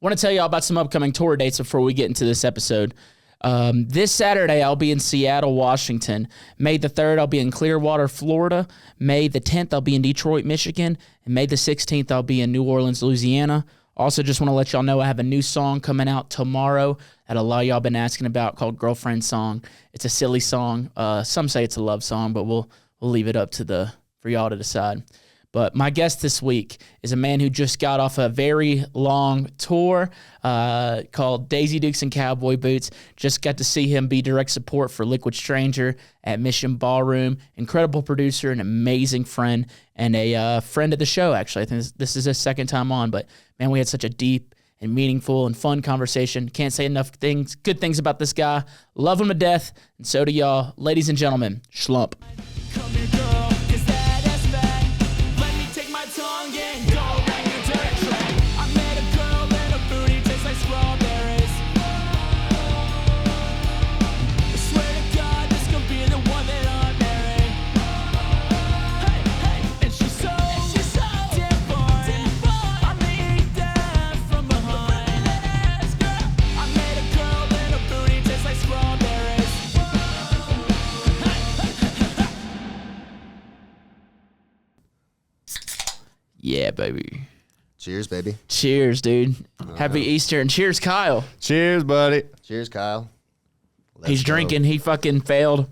want to tell y'all about some upcoming tour dates before we get into this episode. This Saturday, I'll be in Seattle, Washington. May the 3rd, I'll be in Clearwater, Florida. May the 10th, I'll be in Detroit, Michigan. And May the 16th, I'll be in New Orleans, Louisiana. Also, just want to let y'all know I have a new song coming out tomorrow that a lot of y'all been asking about called Girlfriend Song. It's a silly song. Some say it's a love song, but we'll leave it up for y'all to decide. But my guest this week is a man who just got off a very long tour called Daisy Dukes and Cowboy Boots. Just got to see him be direct support for Liquid Stranger at Mission Ballroom. Incredible producer, an amazing friend, and a friend of the show, actually. I think this is his second time on. But, man, we had such a deep and meaningful and fun conversation. Can't say enough good things about this guy. Love him to death, and so do y'all. Ladies and gentlemen, Shlump. Come here, girl, 'cause that ass fat. Let me take my tongue and go around your dirt track. I met a girl and her booty tastes like strawberries. I swear to God, this could be the one that I marry. Hey, hey, and she's so damn fine. I made that from behind. I met a girl and her booty tastes like strawberries. Yeah, baby. Cheers, baby. Cheers, dude. Happy Easter, and cheers, Kyle. Cheers, buddy. Cheers, Kyle. He's drinking. He fucking failed.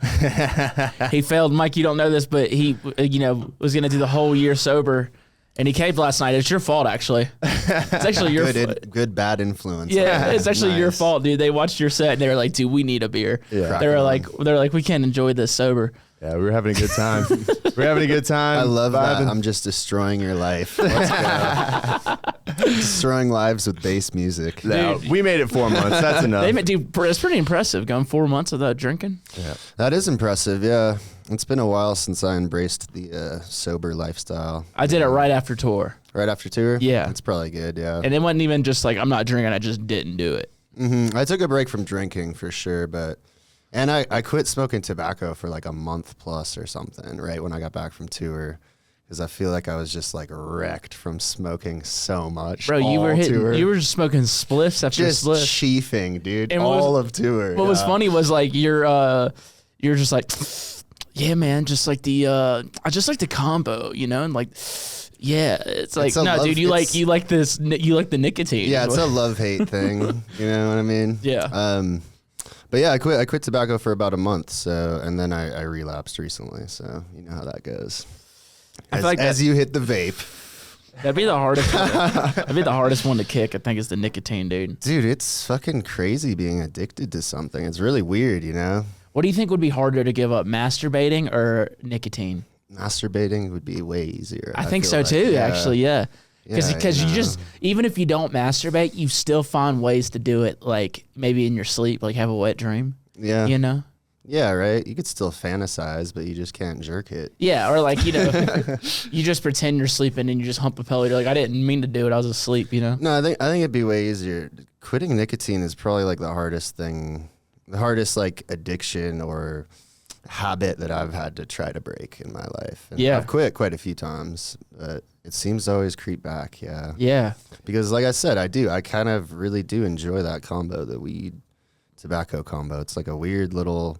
He failed. Mike, you don't know this, but he, was going to do the whole year sober, and he caved last night. It's your fault, actually. It's actually your fault. Good bad influence. Yeah, it's actually your Nice. fault, dude. They watched your set, and they were like, dude, we need a beer. Yeah. They were like, we can't enjoy this sober. Yeah, we were having a good time. We're having a good time. I love vibing. that. I'm just destroying your life. Let's go. Destroying lives with bass music. No, we made it 4 months. That's enough. Dude, it's pretty impressive going 4 months without drinking. Yeah. That is impressive, yeah. It's been a while since I embraced the sober lifestyle. I did it right after tour. Right after tour? Yeah. That's probably good, yeah. And it wasn't even just like, I'm not drinking, I just didn't do it. I took a break from drinking for sure, and I quit smoking tobacco for like a month plus or something, right when I got back from tour, because I feel like I was just like wrecked from smoking so much. Bro, you were tour. you were just smoking spliffs after just spliffs. chiefing, dude. And all of tour. What was funny was like you're just like, yeah, man, just like I just like the combo, and like, yeah, it's like no, dude, you like the nicotine. Yeah, it's a love-hate thing. You know what I mean? Yeah. But yeah, I quit tobacco for about a month, and then I relapsed recently, so you know how that goes. As you hit the vape. That'd be the hardest. That'd be the hardest one to kick. I think is the nicotine, dude. Dude, it's fucking crazy being addicted to something. It's really weird, What do you think would be harder to give up, masturbating or nicotine? Masturbating would be way easier. I think feel so like, too. yeah. Actually, yeah. Because you just, even if you don't masturbate, you still find ways to do it, like maybe in your sleep, like have a wet dream. Yeah. Yeah, right? You could still fantasize, but you just can't jerk it. Yeah, or like, you just pretend you're sleeping and you just hump a pillow. You're like, I didn't mean to do it. I was asleep, No, I think it'd be way easier. Quitting nicotine is probably like the hardest like addiction or habit that I've had to try to break in my life. And Yeah. I've quit quite a few times, but it seems to always creep back. Yeah. Yeah. Because like I said, I kind of really do enjoy that combo, the weed tobacco combo. It's like a weird little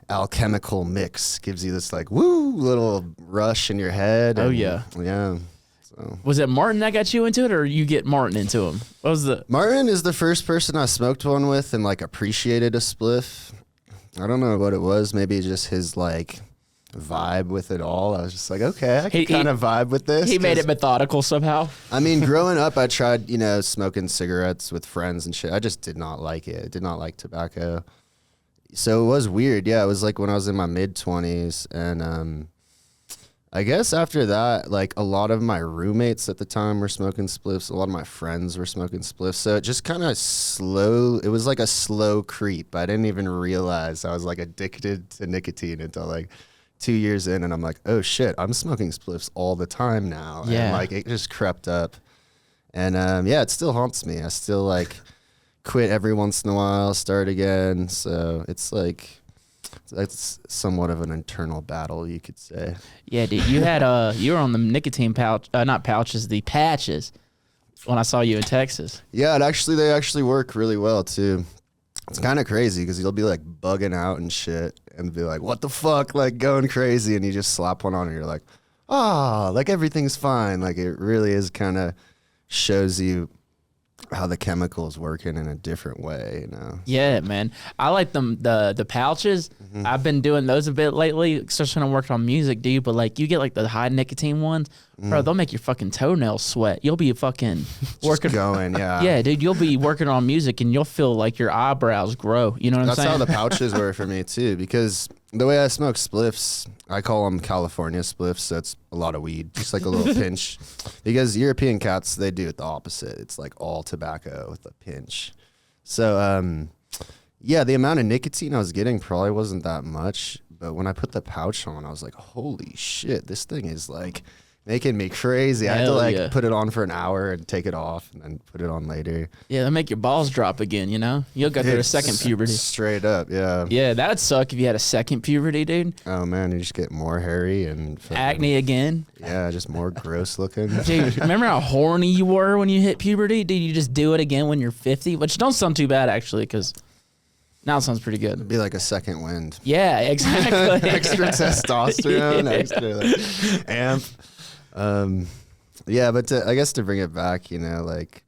alchemical mix. Gives you this like woo little rush in your head. Oh, and, yeah. Yeah. So Was it Martin that got you into it, or you get Martin into him? What was the? Martin is the first person I smoked one with and like appreciated a spliff. I don't know what it was. Maybe just his like vibe with it all. I was just like, okay, I can kind of vibe with this. He made it methodical somehow. I mean, growing up, I tried, smoking cigarettes with friends and shit. I just did not like it. I did not like tobacco. So it was weird. Yeah, it was like when I was in my mid-20s. And I guess after that, like a lot of my roommates at the time were smoking spliffs. A lot of my friends were smoking spliffs. So it just kind of it was like a slow creep. I didn't even realize I was like addicted to nicotine until like 2 years in, and I'm like, oh shit, I'm smoking spliffs all the time now. Yeah. And like it just crept up. And it still haunts me. I still like quit every once in a while, start again. So it's like that's somewhat of an internal battle, you could say. Yeah, dude, you had you were on the nicotine pouch, not pouches, the patches. when I saw you in Texas. Yeah, they actually work really well too. It's kind of crazy because you'll be like bugging out and shit and be like, what the fuck, like going crazy, and you just slap one on and you're like, like everything's fine. Like it really is kind of shows you how the chemicals working in a different way, you know? Yeah, man. I like them, the pouches. I've been doing those a bit lately, especially when I'm working on music, dude. But like, you get like the high nicotine ones, bro, they'll make your fucking toenails sweat. You'll be fucking working. Going, yeah. Yeah, dude, you'll be working on music and you'll feel like your eyebrows grow. You know what That's I'm saying? how the pouches were for me too, because the way I smoke spliffs, I call them California spliffs. So it's a lot of weed, just like a little pinch. Because European cats, they do it the opposite. It's like all tobacco with a pinch. So, yeah, the amount of nicotine I was getting probably wasn't that much. But when I put the pouch on, I was like, holy shit, this thing is like making me crazy. I had to Hell like yeah. put it on for an hour and take it off and then put it on later. Yeah, they make your balls drop again, you know? You'll go through a second puberty. Straight up, yeah. Yeah, that'd suck if you had a second puberty, dude. Oh man, you just get more hairy and fucking- Acne again. Yeah, just more gross looking. Dude, remember how horny you were when you hit puberty? Dude, you just do it again when you're 50, which don't sound too bad, actually, because now it sounds pretty good. Be like a second wind. Yeah, exactly. Extra testosterone, extra like, amp. Yeah, but I guess to bring it back, you know, like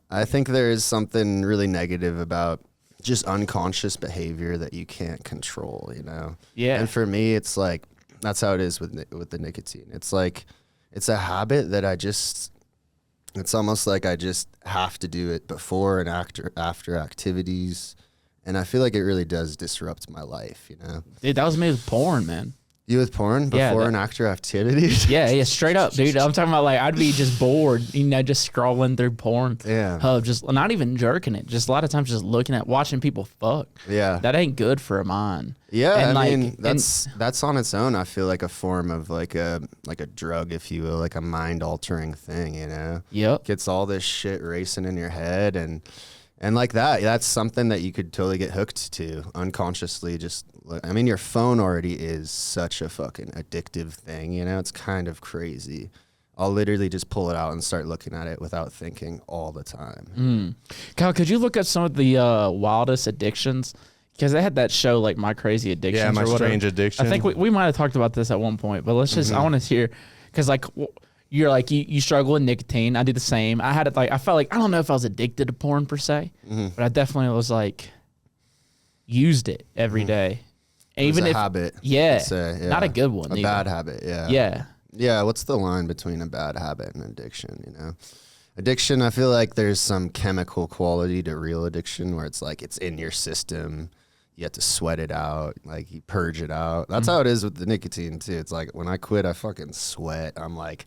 I think there is something really negative about just unconscious behavior that you can't control, you know. Yeah. And for me, it's like that's how it is with the nicotine. It's like it's a habit that it's almost like I just have to do it before and after activities. And I feel like it really does disrupt my life, you know. Dude, that was me with porn, man. You with porn Yeah, before and after activities? Yeah, straight up, dude. I'm talking about like I'd be just bored, you know, just scrolling through porn. Yeah. Just not even jerking it. Just a lot of times just looking at watching people fuck. Yeah. That ain't good for a mind. Yeah, And I like- mean that's on its own. I feel like a form of like a drug, if you will, like a mind altering thing. You know, Yep. gets all this shit racing in your head and like that. That's something that you could totally get hooked to unconsciously. I mean, your phone already is such a fucking addictive thing. You know, it's kind of crazy. I'll literally just pull it out and start looking at it without thinking all the time. Kyle, could you look up some of the wildest addictions? Because they had that show like My Crazy Addictions. Yeah, My or whatever. Strange Addiction. I think we might have talked about this at one point, but let's just, I want to hear, because like you're like, you struggle with nicotine. I do the same. I had it like, I felt like, I don't know if I was addicted to porn per se, but I definitely was like, used it every day. And It was even a if, habit. yeah, I'd say, yeah. not a good one. A either. bad habit. Yeah. Yeah. Yeah, what's the line between a bad habit and addiction, you know? Addiction, I feel like there's some chemical quality to real addiction where it's like it's in your system. You have to sweat it out, like you purge it out. That's how it is with the nicotine too. It's like when I quit, I fucking sweat. I'm like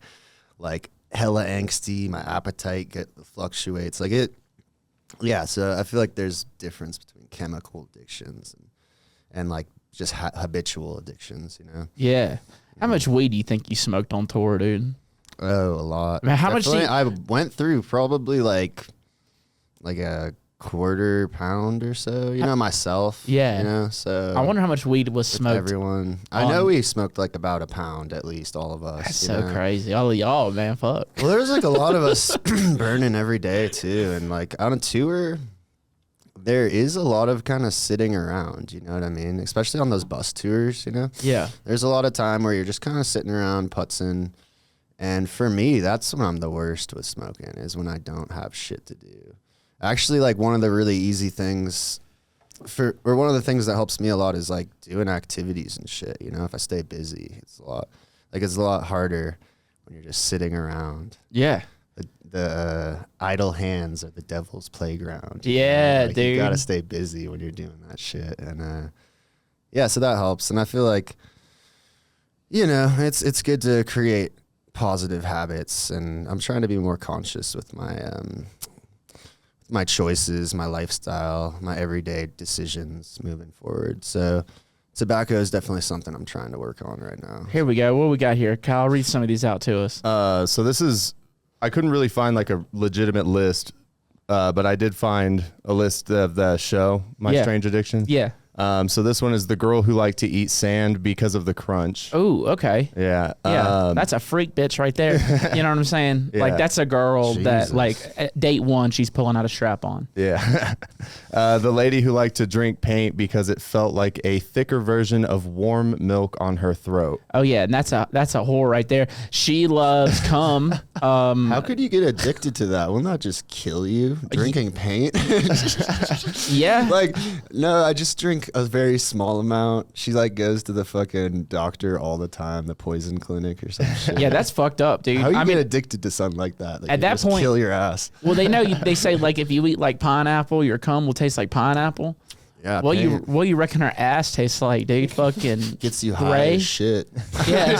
hella angsty. My appetite fluctuates. Like it, yeah. So I feel like there's difference between chemical addictions and like just habitual addictions, you know? Yeah. How much weed do you think you smoked on tour, dude? Oh, a lot. Man, how much do Definitely, you- I went through probably like a quarter pound or so, you know, myself. Yeah. You know, so I wonder how much weed was with smoked. everyone. I know we smoked like about a pound at least, all of us. That's you so know? crazy. All of y'all, man, fuck. Well, there's like a lot of us burning every day too. And like on a tour, there is a lot of kind of sitting around, you know what I mean? Especially on those bus tours, you know? Yeah. There's a lot of time where you're just kind of sitting around putzing. And for me, that's when I'm the worst with smoking, is when I don't have shit to do. Actually, like one of the really easy things one of the things that helps me a lot is like doing activities and shit. You know, if I stay busy, it's a lot harder when you're just sitting around. Yeah. The idle hands are the devil's playground. Yeah, you know? dude. You gotta stay busy when you're doing that shit. And yeah, so that helps. And I feel like, you know, it's good to create positive habits, and I'm trying to be more conscious with my choices, my lifestyle, my everyday decisions moving forward. So tobacco is definitely something I'm trying to work on right now. Here we go. What we got here? Kyle, read some of these out to us. So this is, I couldn't really find like a legitimate list, but I did find a list of the show, My Yeah. Strange Addiction. Yeah. So this one is the girl who liked to eat sand because of the crunch. Oh, okay. Yeah. Yeah, that's a freak bitch right there. You know what I'm saying? Yeah. Like, that's a girl that, Jesus. like, at date one, she's pulling out a strap on. Yeah. The lady who liked to drink paint because it felt like a thicker version of warm milk on her throat. Oh, yeah, and that's a whore right there. She loves cum. How could you get addicted to that? Wouldn't that just kill you? Drinking paint? Yeah. Like, no, I just drink a very small amount. She like goes to the fucking doctor all the time, the poison clinic or some shit. Yeah, that's fucked up, dude. How you I get mean, addicted to something like that? at that just point- kill your ass. well, they know they say like if you eat like pineapple, your cum will taste like pineapple. Yeah, What paint you reckon her ass tastes like, dude? Fucking gets you high gray. as shit. Yeah.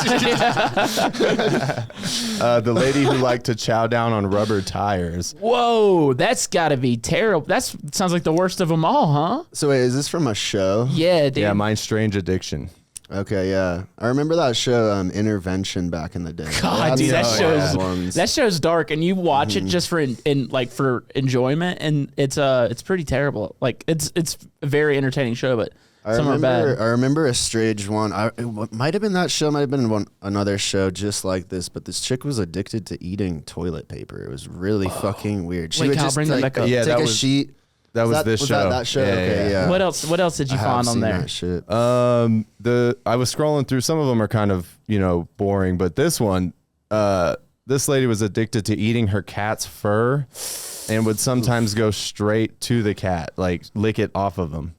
The lady who liked to chow down on rubber tires. Whoa, that's got to be terrible. That sounds like the worst of them all, huh? So wait, is this from a show? Yeah, dude. Yeah, mine's strange addiction. Okay, yeah. I remember that show, Intervention, back in the day. God, dude, That's that show's dark, and you watch it just for for enjoyment, and it's pretty terrible. Like it's a very entertaining show, but some are bad. I remember a strange one. It might have been that show, might have been another show just like this, but this chick was addicted to eating toilet paper. It was really fucking weird. She Wait, would Kyle, just bring that back up. Yeah, take that a was- sheet. That was this show. That show? Yeah, Okay, yeah. What else did you I have find on seen there? that shit. I was scrolling through. Some of them are kind of boring, but this one, this lady was addicted to eating her cat's fur, and would sometimes go straight to the cat, like lick it off of him.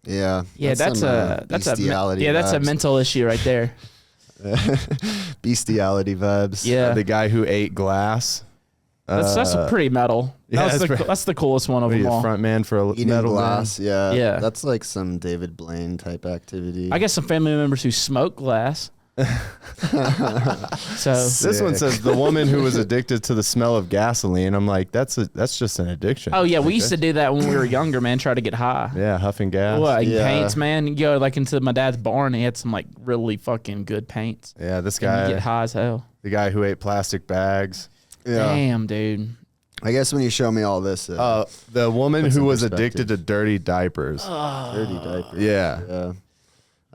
Yeah. Yeah, that's a bestiality. that's a vibes. mental issue right there. Bestiality vibes. Yeah, The guy who ate glass. that's a pretty metal. yeah, That's the coolest one of Be them a all. front man for a Eating metal glass. Yeah. Yeah. That's like some David Blaine type activity. I guess some family members who smoke glass. So This one says the woman who was addicted to the smell of gasoline. I'm like, that's just an addiction. oh yeah, we used to do that when we were younger, man. Try to get high. Yeah, huffing gas. What Yeah. paints, man? You go like into my dad's barn. He had some like really fucking good paints. Yeah, this And you guy, get high as hell. the guy who ate plastic bags. Yeah. Damn, dude. I guess when you show me all this, The woman Puts who in was perspective. addicted to dirty diapers. dirty diapers. Yeah. Yeah.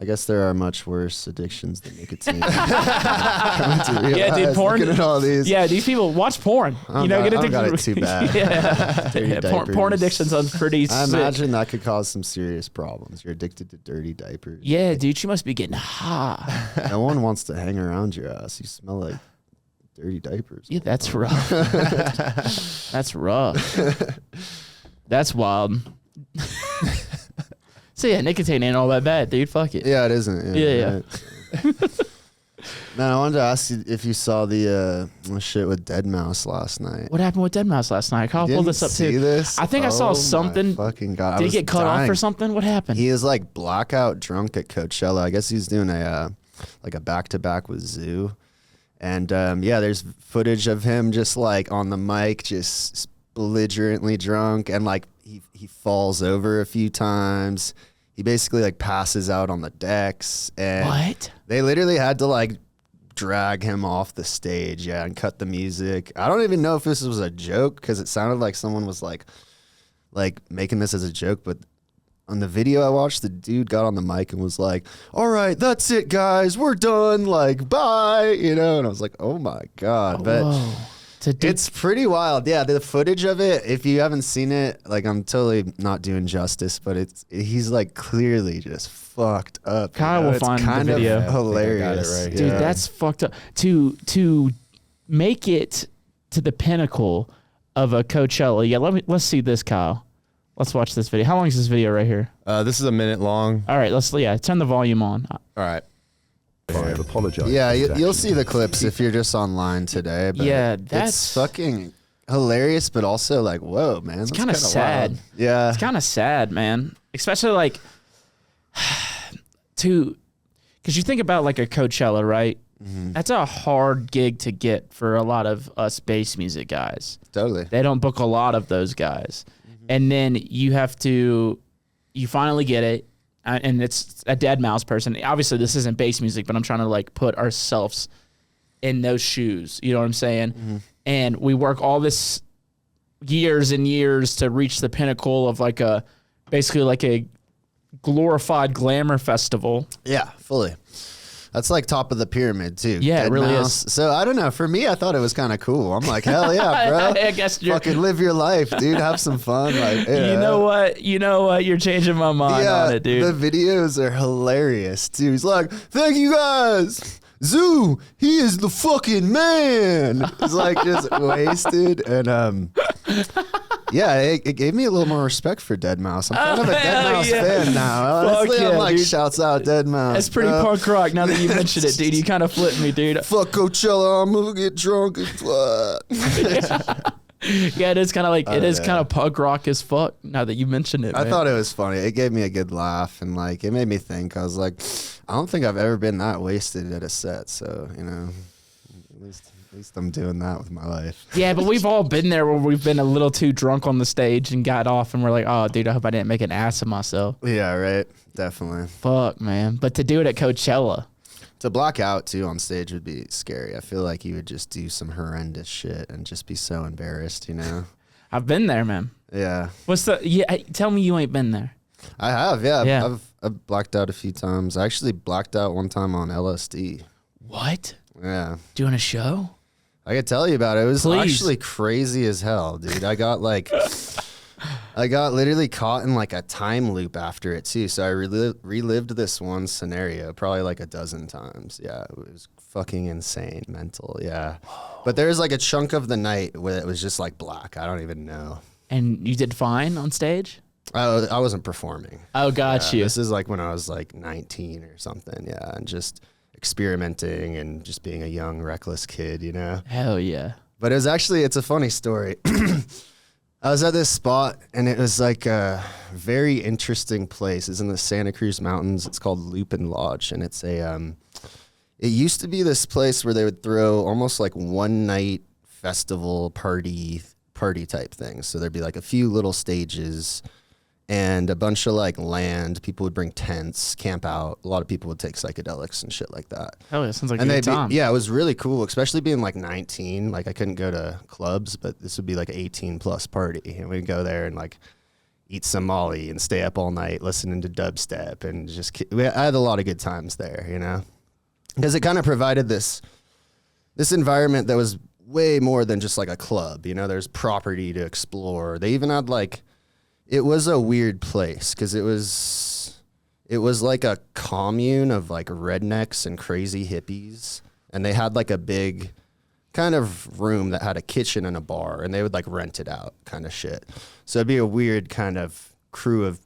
I guess there are much worse addictions than nicotine. Coming to realize, Yeah, dude, porn- looking at all these. Yeah, these people watch porn. I You know, get don't addicted. got it too bad. yeah, Dirty yeah porn diapers. addiction sounds pretty I sick. imagine that could cause some serious problems. You're addicted to dirty diapers. Yeah, dude, she must be getting high. No one wants to hang around your ass. You smell like dirty diapers. Yeah, that's rough. That's rough. That's wild. So yeah, nicotine ain't all that bad, dude. Fuck it. Yeah, it isn't. Yeah. right. Man, I wanted to ask you if you saw the shit with Dead Mouse last night. What happened with Deadmau5 last night? Kyle You pulled didn't this up see too. this? I think I saw Oh my something. Fucking God. I Did he was get cut off or dying. something? What happened? He is like blackout drunk at Coachella. I guess he's doing a back-to-back with Zoo. And yeah, there's footage of him just like on the mic, just belligerently drunk, and like he falls over a few times. He basically like passes out on the decks, and What? they literally had to like drag him off the stage, yeah, and cut the music. I don't even know if this was a joke because it sounded like someone was like making this as a joke, but on the video I watched, the dude got on the mic and was like, "All right, that's it, guys, we're done. Like, bye," you know. And I was like, "Oh my God!" But Whoa. To do- it's pretty wild. Yeah, the footage of it. If you haven't seen it, like, I'm totally not doing justice, but he's like clearly just fucked up. Kyle will It's find the kind of video. hilarious, right. dude, Yeah. that's fucked up. To make it to the pinnacle of a Coachella. Yeah, let's see this, Kyle. Let's watch this video. How long is this video right here? This is a minute long. All right, turn the volume on. All right. I've apologized. Yeah, you'll see the clips if you're just online today. But Yeah, it's that's- fucking hilarious, but also like, whoa, man, it's kinda sad. Yeah, It's kind of sad, man. Especially like because you think about like a Coachella, right? That's a hard gig to get for a lot of us bass music guys. totally. They don't book a lot of those guys. And then you finally get it. And it's a Deadmau5 person. Obviously, this isn't bass music, but I'm trying to like put ourselves in those shoes. You know what I'm saying? And we work all this years and years to reach the pinnacle of basically like a glorified glamour festival. Yeah, fully. That's like top of the pyramid too. Yeah, it really is. So I don't know. For me, I thought it was kind of cool. I'm like, hell yeah, bro. I guess you're. Fucking live your life, dude. Have some fun. Like, yeah. You know what? You're changing my mind on it, dude. The videos are hilarious too. He's like, thank you guys. Zoo, he is the fucking man. He's like just wasted. And yeah, it gave me a little more respect for Deadmau5. I'm kind of a Deadmau5 fan now. Honestly, Fuck I'm yeah, like, dude. shouts out Deadmau5. That's pretty punk rock now that you mentioned it, dude. You kind of flipped me, dude. Fuck Coachella, I'm gonna get drunk and Yeah, it is kind of like, it is yeah. kind of punk rock as fuck now that you mentioned it, I man. thought it was funny. It gave me a good laugh and like it made me think. I was like, I don't think I've ever been that wasted at a set. So, you know, at least I'm doing that with my life. Yeah, but we've all been there where we've been a little too drunk on the stage and got off and we're like, oh, dude, I hope I didn't make an ass of myself. Yeah, right. Definitely. Fuck, man. But to do it at Coachella. To black out too on stage would be scary. I feel like you would just do some horrendous shit and just be so embarrassed, you know? I've been there, man. Yeah. Tell me you ain't been there. I have, yeah. Yeah. I've blacked out a few times. I actually blacked out one time on LSD. What? Yeah. Doing a show? I could tell you about it. It was Please. actually crazy as hell, dude. I got literally caught in like a time loop after it too. So I relived this one scenario probably like a dozen times. Yeah, it was fucking insane, mental. Yeah. But there was like a chunk of the night where it was just like black. I don't even know. And you did fine on stage? I wasn't performing. Oh, got Yeah, you. This is like when I was like 19 or something. Yeah, and just experimenting and just being a young, reckless kid, you know? Hell yeah. But it's a funny story. I was at this spot and it was like a very interesting place. It's in the Santa Cruz Mountains. It's called Lupin Lodge. And it's it used to be this place where they would throw almost like one night festival party type things. So there'd be like a few little stages and a bunch of like land. People would bring tents, camp out. A lot of people would take psychedelics and shit like that. Hell yeah, sounds like And a good time. yeah, it was really cool, especially being like 19. Like I couldn't go to clubs, but this would be like 18 plus party. And we'd go there and like eat some Molly and stay up all night listening to dubstep and I had a lot of good times there, you know, because it kind of provided this environment that was way more than just like a club. You know, there's property to explore. They even had like, it was a weird place because it was like a commune of like rednecks and crazy hippies. And they had like a big kind of room that had a kitchen and a bar and they would like rent it out kind of shit. So it'd be a weird kind of crew of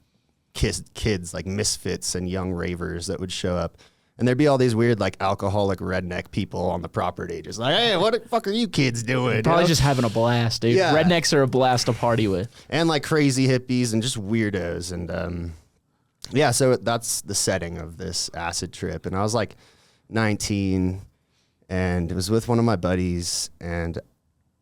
kids like misfits and young ravers that would show up. And there'd be all these weird, like, alcoholic redneck people on the property. Just like, hey, what the fuck are you kids doing? Probably You know? just having a blast, dude. Yeah. Rednecks are a blast to party with. And, like, crazy hippies and just weirdos. And, yeah, so that's the setting of this acid trip. And I was, like, 19, and it was with one of my buddies, and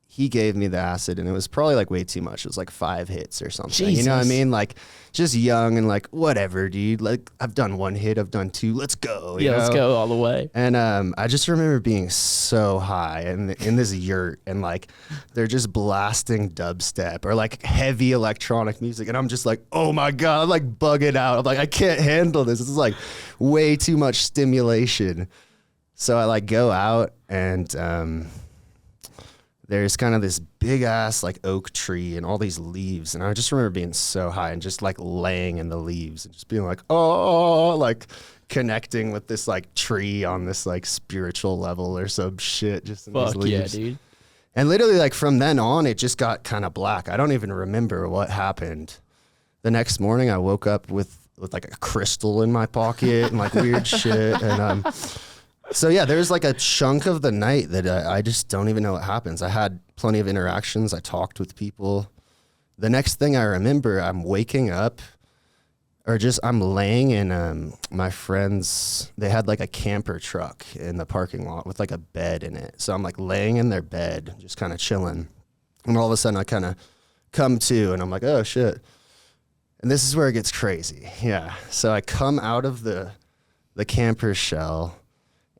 he gave me the acid, and it was probably, like, way too much. It was, like, 5 hits or something. You know what I Jesus. mean? Like, just young and, like, whatever, dude. Like, I've done 1 hit. I've done 2. Let's go. you Yeah, let's know? go all the way. And I just remember being so high and in this yurt and like they're just blasting dubstep or like heavy electronic music. And I'm just like, oh my God, I'm like bugging out. I'm like, I can't handle this. This is like way too much stimulation. So I like go out and there's kind of this big ass like oak tree and all these leaves. And I just remember being so high and just like laying in the leaves and just being like, oh, like connecting with this like tree on this like spiritual level or some shit just in these Fuck yeah, leaves. dude. And literally like from then on, it just got kind of black. I don't even remember what happened. The next morning I woke up with like a crystal in my pocket and like weird shit. And so yeah, there's like a chunk of the night that I just don't even know what happens. I had plenty of interactions. I talked with people. The next thing I remember, I'm waking up or just I'm laying in my friends. They had like a camper truck in the parking lot with like a bed in it. So I'm like laying in their bed, just kind of chilling. And all of a sudden I kind of come to and I'm like, oh shit. And this is where it gets crazy. Yeah. So I come out of the camper shell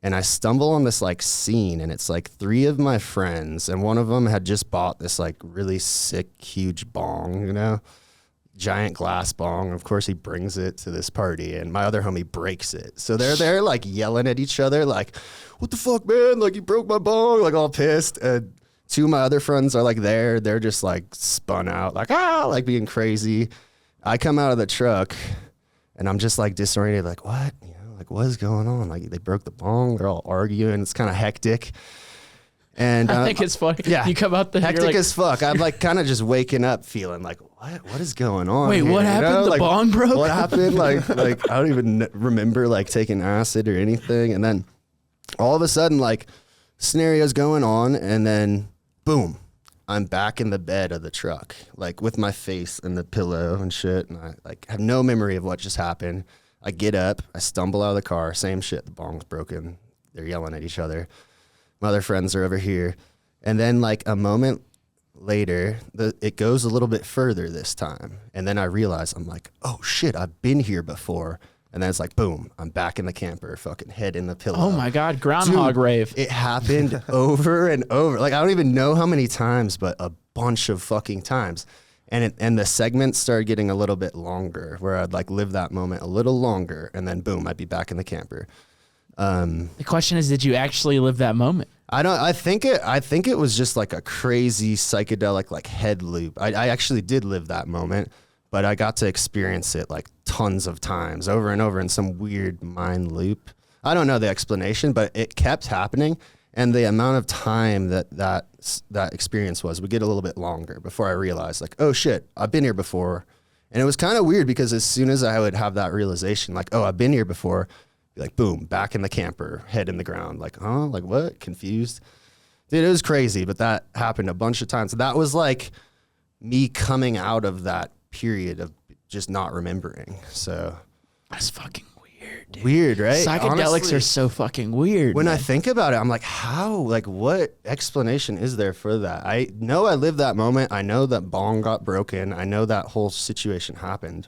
and I stumble on this like scene and it's like 3 of my friends and one of them had just bought this like really sick, huge bong, you know, giant glass bong. Of course, he brings it to this party, and my other homie breaks it. So they're there like yelling at each other, like, "What the fuck, man? Like, you broke my bong!" Like all pissed. And two of my other friends are like there. They're just like spun out, like like being crazy. I come out of the truck, and I'm just like disoriented, like what? You know, like what is going on? Like they broke the bong. They're all arguing. It's kind of hectic. And I think it's funny. Yeah, You come out there, hectic you're like, as fuck. I'm like kind of just waking up feeling like, what is going on? Wait, here? what happened? The Like, bong broke? What happened? Like I don't even remember like taking acid or anything. And then all of a sudden, like scenario's going on, and then boom, I'm back in the bed of the truck, like with my face in the pillow and shit. And I like have no memory of what just happened. I get up, I stumble out of the car, same shit. The bong's broken. They're yelling at each other. My other friends are over here. And then like a moment later, it goes a little bit further this time. And then I realize, I'm like, oh shit, I've been here before. And then it's like, boom, I'm back in the camper, fucking head in the pillow. oh my God, groundhog Dude, rave. It happened over and over. Like I don't even know how many times, but a bunch of fucking times. And the segments started getting a little bit longer, where I'd like live that moment a little longer, and then boom, I'd be back in the camper. The question is, did you actually live that moment? I think it was just like a crazy psychedelic like head loop. I actually did live that moment, but I got to experience it like tons of times over and over in some weird mind loop. I don't know the explanation, but it kept happening. And the amount of time that experience would get a little bit longer before I realized like, oh shit, I've been here before. And it was kind of weird because as soon as I would have that realization, like, oh, I've been here before, like, boom, back in the camper, head in the ground. Like, huh? Like, what? Confused. Dude, it was crazy, but that happened a bunch of times. That was like me coming out of that period of just not remembering. So That's fucking weird, dude. weird, right? Psychedelics Honestly, are so fucking weird. when I man. think about it, I'm like, how? Like, what explanation is there for that? I know I lived that moment. I know that bong got broken. I know that whole situation happened.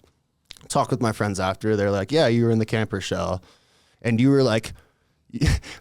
Talk with my friends after. They're like, yeah, you were in the camper shell. And you were like,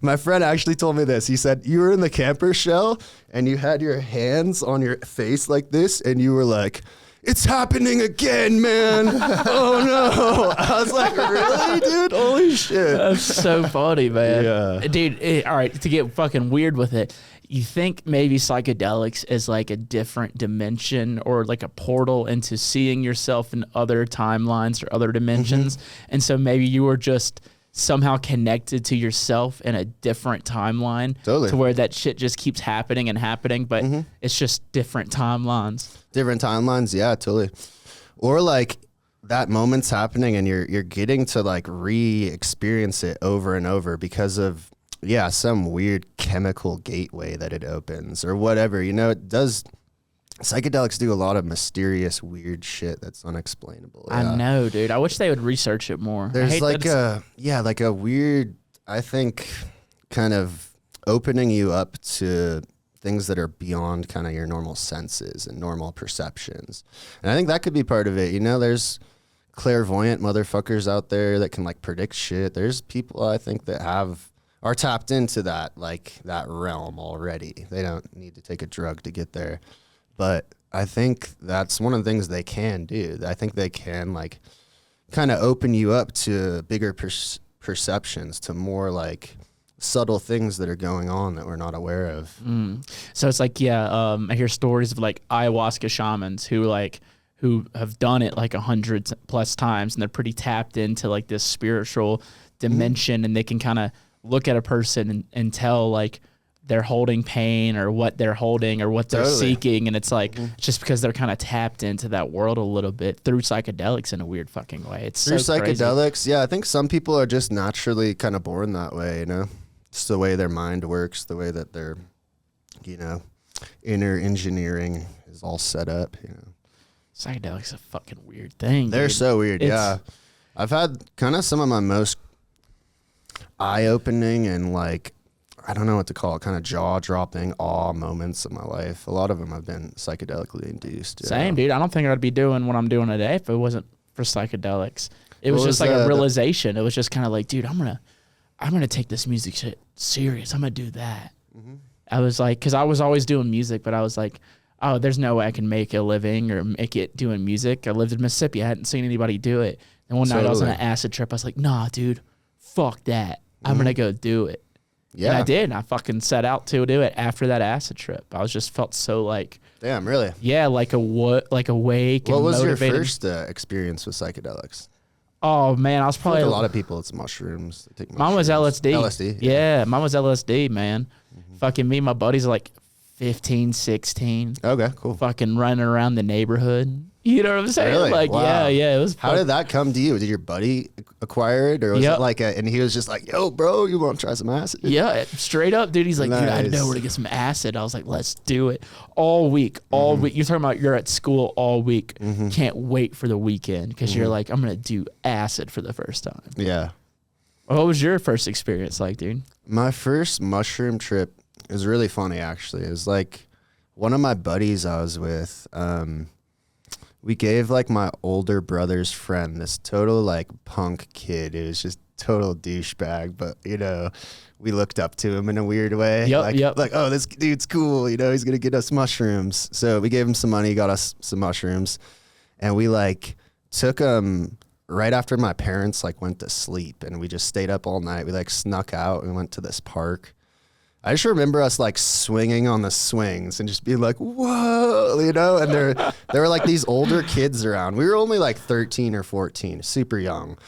my friend actually told me this. He said, you were in the camper shell and you had your hands on your face like this. And you were like, it's happening again, man. Oh no. I was like, really, dude? Holy shit. That's so funny, man. Yeah. Dude, all right, to get fucking weird with it, you think maybe psychedelics is like a different dimension or like a portal into seeing yourself in other timelines or other dimensions. And so maybe you were just somehow connected to yourself in a different timeline Totally. to where that shit just keeps happening and happening, but it's just different timelines. Different timelines, yeah, totally. Or like that moment's happening and you're getting to like re-experience it over and over because of some weird chemical gateway that it opens or whatever. You know, it does. Psychedelics do a lot of mysterious, weird shit that's unexplainable. I know, dude. I wish they would research it more. I There's hate like that like a weird, I think, kind of opening you up to things that are beyond kind of your normal senses and normal perceptions. And I think that could be part of it. You know, there's clairvoyant motherfuckers out there that can like predict shit. There's people I think that are tapped into that, like that realm already. They don't need to take a drug to get there. But I think that's one of the things they can do. I think they can like kind of open you up to bigger perceptions, to more like subtle things that are going on that we're not aware of. So it's like, I hear stories of like ayahuasca shamans who have done it like 100+ times, and they're pretty tapped into like this spiritual dimension, and they can kind of look at a person and tell like they're holding pain or what they're holding or what they're seeking. And it's like, just because they're kind of tapped into that world a little bit through psychedelics in a weird fucking way. It's Through so crazy. psychedelics, yeah, I think some people are just naturally kind of born that way, you know? It's the way their mind works, the way that their, you know, inner engineering is all set up, you know? Psychedelics a fucking weird thing. They're dude. so weird, It's- yeah. I've had kind of some of my most eye-opening and like, I don't know what to call it, kind of jaw-dropping awe moments of my life. A lot of them have been psychedelically induced. Yeah. Same, dude. I don't think I'd be doing what I'm doing today if it wasn't for psychedelics. It was What just was like a that? realization. It was just kind of like, dude, I'm gonna take this music shit serious. I'm gonna do that. I was like, because I was always doing music, but I was like, oh, there's no way I can make a living or make it doing music. I lived in Mississippi. I hadn't seen anybody do it. And one night I was on an acid trip. I was like, nah, dude, fuck that. I'm going to go do it. Yeah. And I did. And I fucking set out to do it after that acid trip. I was just felt so like, Damn, really? yeah, like awake What and was motivated. your first experience with psychedelics? Oh, man, I was I feel probably like a lot of people, it's mushrooms. They take Mine was mushrooms. LSD. LSD? Yeah, mine was LSD, man. Fucking me and my buddies are like 15, 16. Okay, cool. Fucking running around the neighborhood. You know what I'm saying? Really? Like, Wow. yeah, it was How did that come to you? Did your buddy acquire it, or was Yep. it like and he was just like, "Yo, bro, you want to try some acid?" Yeah, straight up, dude. He's like, dude, I Nice. know where to get some acid. I was like, let's do it. All week. You're talking about you're at school all week. Can't wait for the weekend because you're like, I'm going to do acid for the first time. Yeah. What was your first experience like, dude? My first mushroom trip is really funny, actually. It was like one of my buddies I was with. We gave like my older brother's friend, this total like punk kid. It was just total douchebag, but you know, we looked up to him in a weird way. Yep. Like, oh, this dude's cool. You know, he's gonna get us mushrooms. So we gave him some money, got us some mushrooms, and we like took right after my parents like went to sleep, and we just stayed up all night. We like snuck out and went to this park. I just remember us like swinging on the swings and just being like, whoa, you know, and there were like these older kids around. We were only like 13 or 14, super young.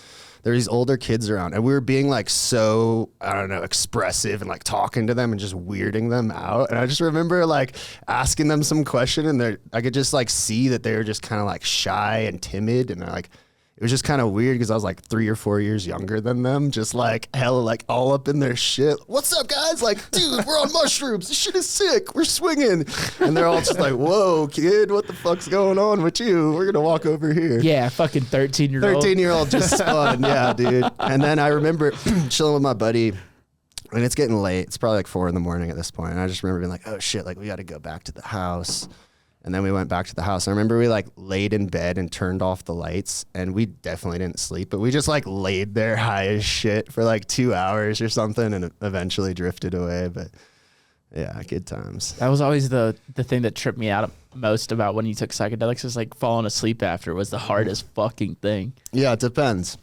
There were these older kids around, and we were being like so, I don't know, expressive and like talking to them and just weirding them out. And I just remember like asking them some question, and I could just like see that they were just kind of like shy and timid, and like, it was just kind of weird because I was like 3 or 4 years younger than them, just like hella like all up in their shit. What's up, guys? Like, dude, we're on mushrooms. This shit is sick. We're swinging. And they're all just like, whoa, kid, what the fuck's going on with you? We're going to walk over here. Yeah, fucking 13-year-old. 13-year-old just spun. Yeah, dude. And then I remember chilling with my buddy, and it's getting late. It's probably like 4 a.m. at this point. And I just remember being like, oh shit, like we got to go back to the house. And then we went back to the house. I remember we like laid in bed and turned off the lights, and we definitely didn't sleep, but we just like laid there high as shit for like 2 hours or something, and eventually drifted away. But yeah, good times. That was always the thing that tripped me out most about when you took psychedelics is like falling asleep after was the hardest fucking thing. Yeah, it depends.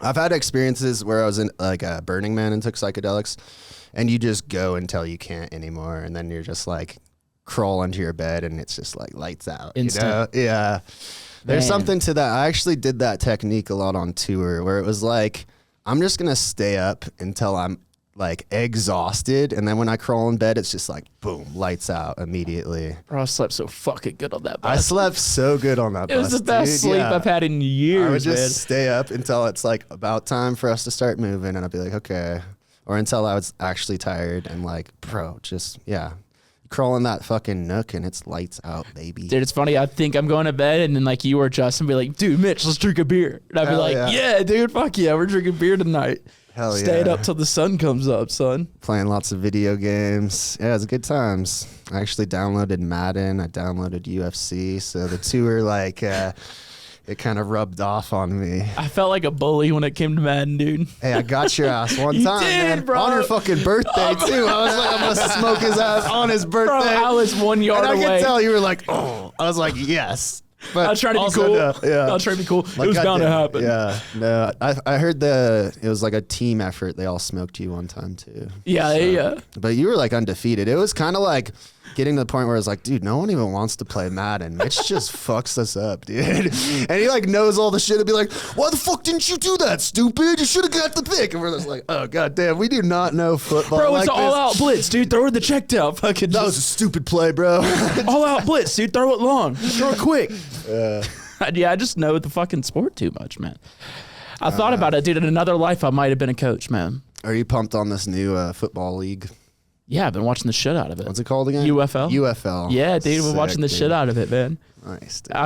I've had experiences where I was in like a Burning Man and took psychedelics, and you just go until you can't anymore, and then you're just like crawl into your bed and it's just like lights out. Instant. You know? Yeah. There's Man. something to that. I actually did that technique a lot on tour where it was like, I'm just going to stay up until I'm like exhausted. And then when I crawl in bed, it's just like, boom, lights out immediately. Bro, I slept so fucking good on that I bus. slept so good on that It was bus, the best dude. sleep Yeah. I've had in years, I would just man. stay up until it's like about time for us to start moving. And I'd be like, okay. Or until I was actually tired and like, bro, just, yeah. Crawl in that fucking nook and it's lights out, baby. Dude, it's funny. I think I'm going to bed, and then like you or Justin be like, dude, Mitch, let's drink a beer. And I'd be Hell like, yeah, dude, fuck yeah, we're drinking beer tonight. Hell yeah. Stayed up till the sun comes up, son. Playing lots of video games. Yeah, it's good times. I actually downloaded Madden. I downloaded UFC. So the two are like, it kind of rubbed off on me. I felt like a bully when it came to Madden, dude. Hey, I got your ass one You time, did, man. bro. On your fucking birthday, too. I was like, I'm going to smoke his ass on his birthday. Bro, I was 1 yard and I away. could tell you were like, oh. I was like, yes. But I was trying to be also, cool. no, yeah. I was trying to be cool. Like, it was bound to goddamn- happen. Yeah, no, I heard it was like a team effort. They all smoked you one time too. Yeah, yeah. But you were like undefeated. It was kind of like getting to the point where it's like, dude, no one even wants to play Madden. Mitch just fucks us up, dude. And he like knows all the shit and be like, why the fuck didn't you do that, stupid? You should have got the pick. And we're just like, oh, goddamn, we do not know football. Bro, like it's all out blitz, dude. Throw the check down. Fucking That was a stupid play, bro. all out blitz, dude. Throw it long. Throw it quick. Yeah, I just know the fucking sport too much, man. I thought about it, dude. In another life, I might have been a coach, man. Are you pumped on this new football league? Yeah, I've been watching the shit out of it. What's it called again? UFL. UFL. Yeah, dude, we're Sick, watching the dude. shit out of it, man. Nice, dude.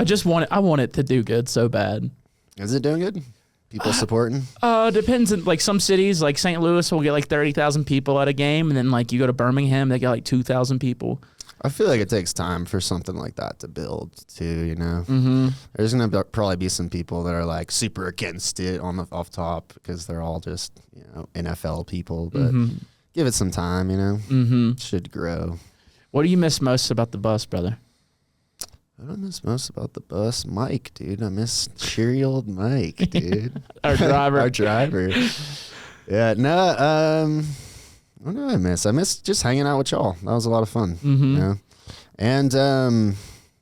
I want it to do good so bad. Is it doing good? People supporting? Depends on like some cities, like St. Louis will get like 30,000 people at a game, and then like you go to Birmingham, they get like 2,000 people. I feel like it takes time for something like that to build too, you know? Mm-hmm. There's going to probably be some people that are like super against it off top because they're all just, you know, NFL people, but give it some time, you know? Mm-hmm. Should grow. What do you miss most about the bus, brother? What I miss most about the bus? Mike, dude. I miss cheery old Mike, dude. Our driver. Our driver. Yeah, no, what do I miss? I miss just hanging out with y'all. That was a lot of fun. Mm-hmm. Yeah. And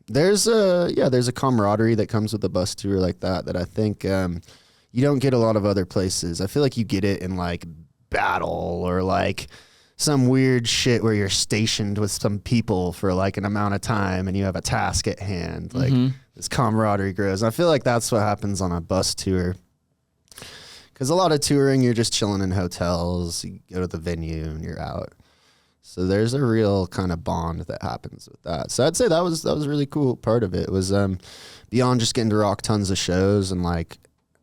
there's a camaraderie that comes with a bus tour like that I think you don't get a lot of other places. I feel like you get it in like battle or like some weird shit where you're stationed with some people for like an amount of time and you have a task at hand. Like this camaraderie grows. I feel like that's what happens on a bus tour. Because a lot of touring, you're just chilling in hotels. You go to the venue and you're out. So there's a real kind of bond that happens with that. So I'd say that was a really cool part of it. Was beyond just getting to rock tons of shows and like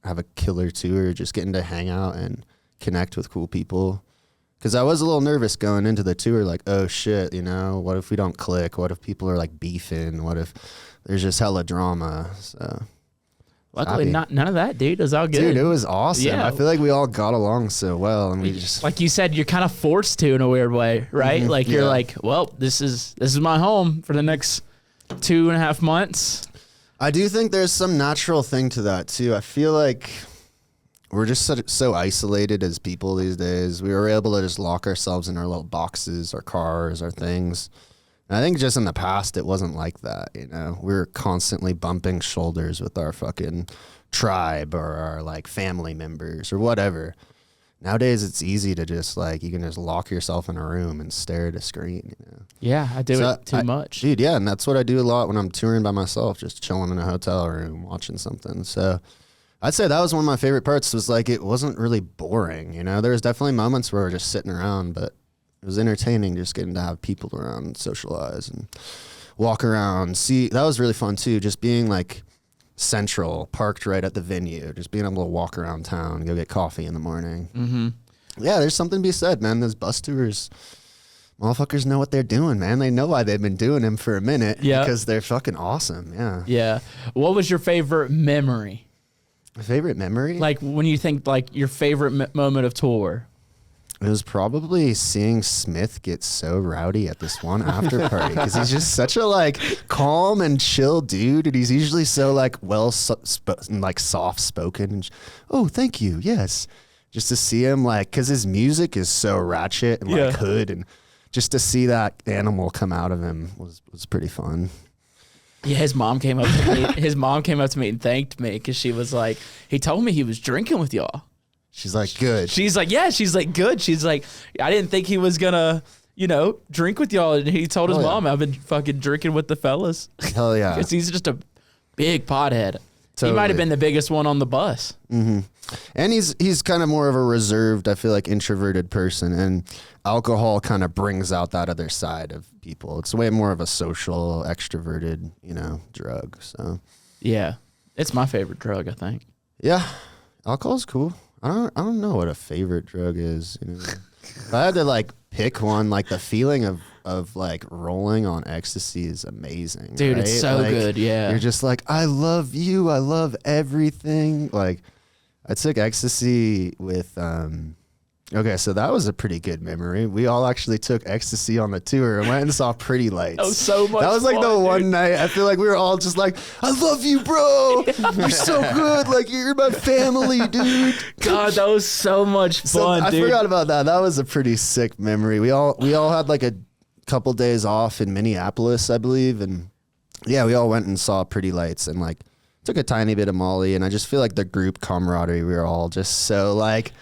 have a killer tour, just getting to hang out and connect with cool people. Because I was a little nervous going into the tour, like, oh shit, you know, what if we don't click? What if people are like beefing? What if there's just hella drama? So Luckily, happy. none of that, dude. It was all good. Dude, it was awesome. Yeah. I feel like we all got along so well, and we just Like you said, you're kind of forced to in a weird way, right? Like you're Yeah. like, well, this is my home for the next 2.5 months. I do think there's some natural thing to that too. I feel like we're just so isolated as people these days. We were able to just lock ourselves in our little boxes, our cars, our things. And I think just in the past, it wasn't like that. You know, we were constantly bumping shoulders with our fucking tribe or our like family members or whatever. Nowadays, it's easy to just like, you can just lock yourself in a room and stare at a screen, you know? Yeah, I do So it too much. Dude, yeah, and that's what I do a lot when I'm touring by myself, just chilling in a hotel room, watching something. So I'd say that was one of my favorite parts, was like, it wasn't really boring, you know? There was definitely moments where we're just sitting around, but it was entertaining just getting to have people around and socialize and walk around. See, that was really fun too, just being like central, parked right at the venue, just being able to walk around town, go get coffee in the morning. Mm-hmm. Yeah, there's something to be said, man. Those bus tours, motherfuckers know what they're doing, man. They know why they've been doing them for a minute. Yeah. Because they're fucking awesome. Yeah. Yeah. What was your favorite memory? My favorite memory? Like when you think like your favorite moment of tour? It was probably seeing Smith get so rowdy at this one after party, because he's just such a like calm and chill dude, and he's usually so like like soft spoken. And oh, thank you, yes. Just to see him like, because his music is so ratchet and like hood, and just to see that animal come out of him was pretty fun. Yeah, his mom came up to me. His mom came up to me and thanked me because she was like, he told me he was drinking with y'all. She's like, good. She's like, yeah. She's like, good. She's like, I didn't think he was gonna, you know, drink with y'all. And he told his Oh, yeah. mom, I've been fucking drinking with the fellas. Hell yeah. Because he's just a big pothead. He Totally. might have been the biggest one on the bus. And he's kind of more of a reserved, I feel like, introverted person, and alcohol kind of brings out that other side of people. It's way more of a social, extroverted, you know, drug. So Yeah, it's my favorite drug, I think. yeah, alcohol's cool. I don't know what a favorite drug is. You know? If I had to like pick one, like the feeling of like rolling on ecstasy is amazing. Dude, right? it's so Like, good. Yeah. You're just like, I love you. I love everything. Like, I took ecstasy with, okay, so that was a pretty good memory. We all actually took ecstasy on the tour and went and saw Pretty Lights. That was so much That was like the fun, one dude. night I feel like we were all just like, I love you, bro. You're so good. Like, you're my family, dude. God, that was so much So fun, I dude. forgot about that. That was a pretty sick memory. We all had like a couple days off in Minneapolis, I believe, and yeah, we all went and saw Pretty Lights and like took a tiny bit of Molly, and I just feel like the group camaraderie, we were all just so like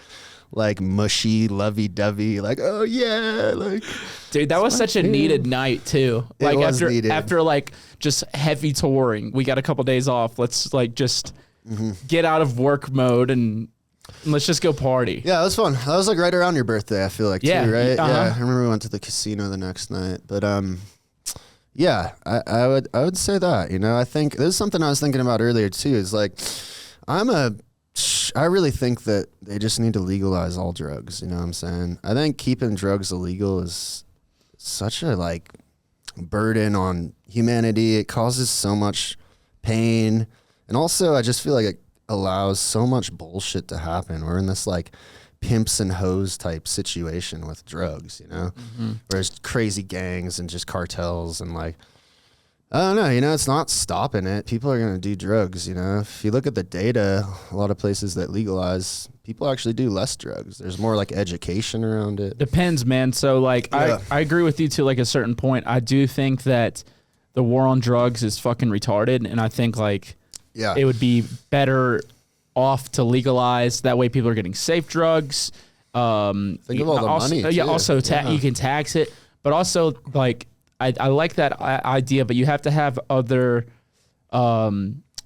mushy, lovey-dovey, like, oh yeah, like, Dude, that was such a needed night too. It Like was needed. after like just heavy touring, we got a couple days off. Let's like just get out of work mode and let's just go party. yeah, it was fun. That was like right around your birthday, I feel like, Yeah, too, right? uh-huh. Yeah, I remember we went to the casino the next night, but yeah, I would say that, you know, I think this is something I was thinking about earlier too, is like, I really think that they just need to legalize all drugs, you know what I'm saying? I think keeping drugs illegal is such a like burden on humanity. It causes so much pain. And also I just feel like it allows so much bullshit to happen. We're in this like pimps and hoes type situation with drugs, you know? Whereas crazy gangs and just cartels and like, I don't know. You know, it's not stopping it. People are going to do drugs. You know, if you look at the data, a lot of places that legalize, people actually do less drugs. There's more like education around it. Depends, man. So like, Yeah. I agree with you to like a certain point. I do think that the war on drugs is fucking retarded, and I think like Yeah. it would be better off to legalize. That way, people are getting safe drugs. Think of all the also, money, yeah. too. Also, Yeah. you can tax it, but also like I like that idea, but you have to have other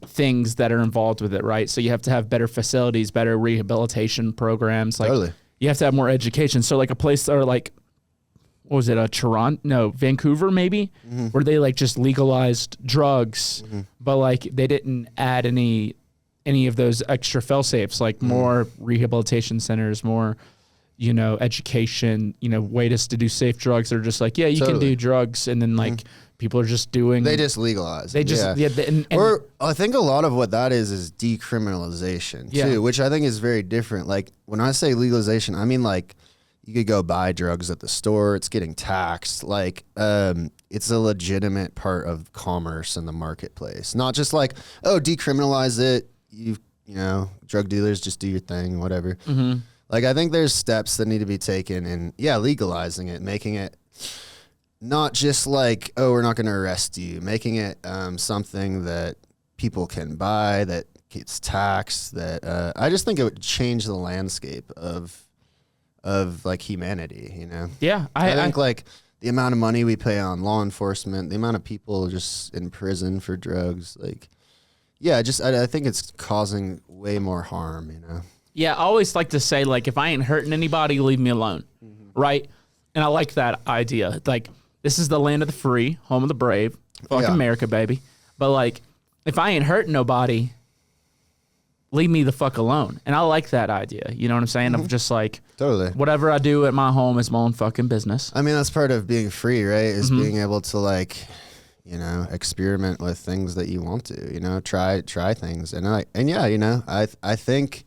things that are involved with it, right? So you have to have better facilities, better rehabilitation programs. Like Totally. you have to have more education. So like a place or like, what was it? Toronto? No, Vancouver maybe, where they like just legalized drugs, but like they didn't add any of those extra fail safes, like more rehabilitation centers, more, you know, education, you know, ways to do safe drugs. They're just like, yeah, you can Totally. do drugs, and then like people are just doing. They just legalize. They just and or I think a lot of what that is decriminalization Yeah. too, which I think is very different. Like when I say legalization, I mean like you could go buy drugs at the store. It's getting taxed. Like it's a legitimate part of commerce in the marketplace. Not just like, oh, decriminalize it. You know, drug dealers just do your thing, whatever. Mm-hmm. Like I think there's steps that need to be taken, and yeah, legalizing it, making it not just like, oh, we're not going to arrest you, making it something that people can buy, that gets taxed. That I just think it would change the landscape of like humanity. You know? yeah, I think like the amount of money we pay on law enforcement, the amount of people just in prison for drugs, like, yeah, I think it's causing way more harm. You know? Yeah, I always like to say, like, if I ain't hurting anybody, leave me alone, right? And I like that idea. Like, this is the land of the free, home of the brave, fucking Yeah. America, baby. But, like, if I ain't hurting nobody, leave me the fuck alone. And I like that idea. You know what I'm saying? Of just, like, Totally. whatever I do at my home is my own fucking business. I mean, that's part of being free, right? Is being able to like, you know, experiment with things that you want to, you know, try things. And yeah, you know, I think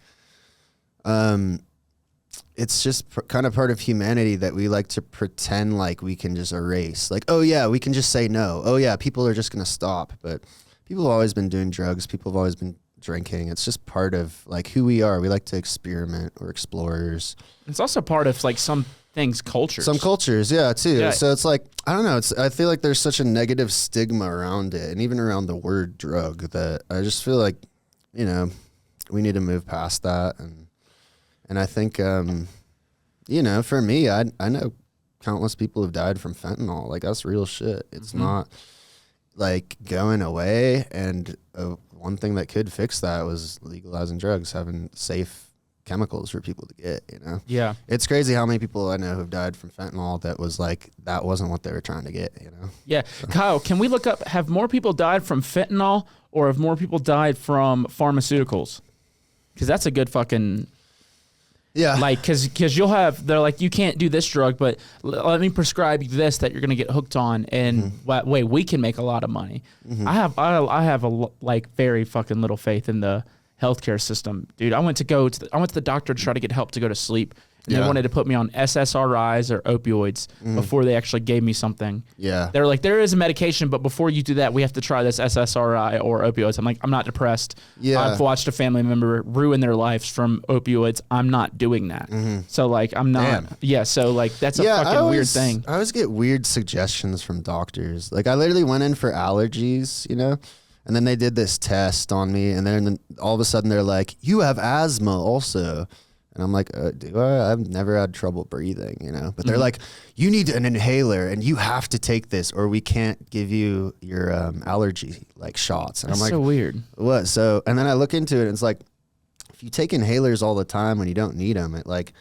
it's just kind of part of humanity that we like to pretend like we can just erase. Like, oh yeah, we can just say no. Oh yeah, people are just going to stop. But people have always been doing drugs. People have always been drinking. It's just part of like who we are. We like to experiment. We're explorers. It's also part of, like, some things, cultures. Some cultures, yeah, too. Yeah. So it's like, I don't know. I feel like there's such a negative stigma around it, and even around the word drug, that I just feel like, you know, we need to move past that. And I think, you know, for me, I know countless people have died from fentanyl. Like, that's real shit. It's not like going away. And one thing that could fix that was legalizing drugs, having safe chemicals for people to get, you know? Yeah. It's crazy how many people I know have died from fentanyl that was like, that wasn't what they were trying to get, you know? Yeah. Kyle, can we look up, have more people died from fentanyl or have more people died from pharmaceuticals? Because that's a good fucking, Yeah. like, because you'll have, they're like, you can't do this drug, but let me prescribe you this that you're going to get hooked on, and that way we can make a lot of money. I have like very fucking little faith in the healthcare system, dude. I went to the doctor to try to get help to go to sleep, and they Yeah. wanted to put me on SSRIs or opioids before they actually gave me something. Yeah. They're like, there is a medication, but before you do that, we have to try this SSRI or opioids. I'm like, I'm not depressed. Yeah. I've watched a family member ruin their lives from opioids. I'm not doing that. So like, I'm not. Damn. Yeah. So like, that's a fucking weird thing. I always get weird suggestions from doctors. Like, I literally went in for allergies, you know? And then they did this test on me, and then all of a sudden they're like, you have asthma also. And I'm like, do I? I've never had trouble breathing, you know? But they're like, you need an inhaler, and you have to take this, or we can't give you your allergy like shots. And That's I'm like, so weird. what? So, and then I look into it, and it's like, if you take inhalers all the time when you don't need them, it like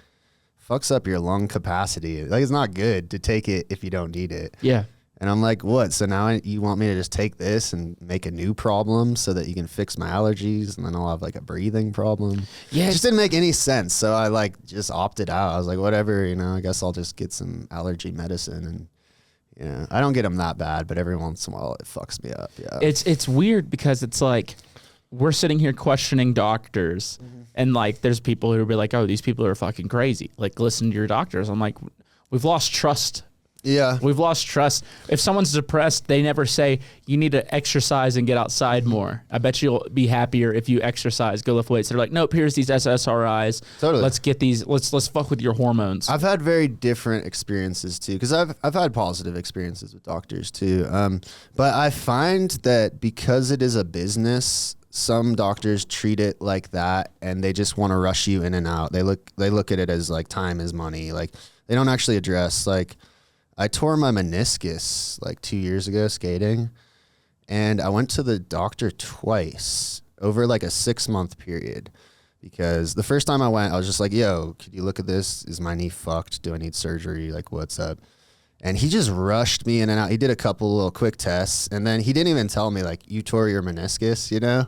fucks up your lung capacity. Like, it's not good to take it if you don't need it. Yeah. And I'm like, what? So now you want me to just take this and make a new problem so that you can fix my allergies, and then I'll have like a breathing problem? Yeah. It just didn't make any sense. So I like just opted out. I was like, whatever, you know, I guess I'll just get some allergy medicine. And, you know, I don't get them that bad, but every once in a while it fucks me up. Yeah. It's weird because it's like, we're sitting here questioning doctors, and like, there's people who will be like, oh, these people are fucking crazy. Like, listen to your doctors. I'm like, we've lost trust Yeah. We've lost trust. If someone's depressed, they never say, you need to exercise and get outside more. I bet you'll be happier if you exercise, go lift weights. They're like, nope, here's these SSRIs. Totally. Let's get these, let's fuck with your hormones. I've had very different experiences too, because I've had positive experiences with doctors too. But I find that because it is a business, some doctors treat it like that, and they just want to rush you in and out. They look at it as like time is money. Like they don't actually address like. I tore my meniscus like 2 years ago skating, and I went to the doctor twice over like a 6-month period, because the first time I went, I was just like, yo, could you look at this? Is my knee fucked? Do I need surgery? Like, what's up? And he just rushed me in and out. He did a couple little quick tests, and then he didn't even tell me like, you tore your meniscus, you know?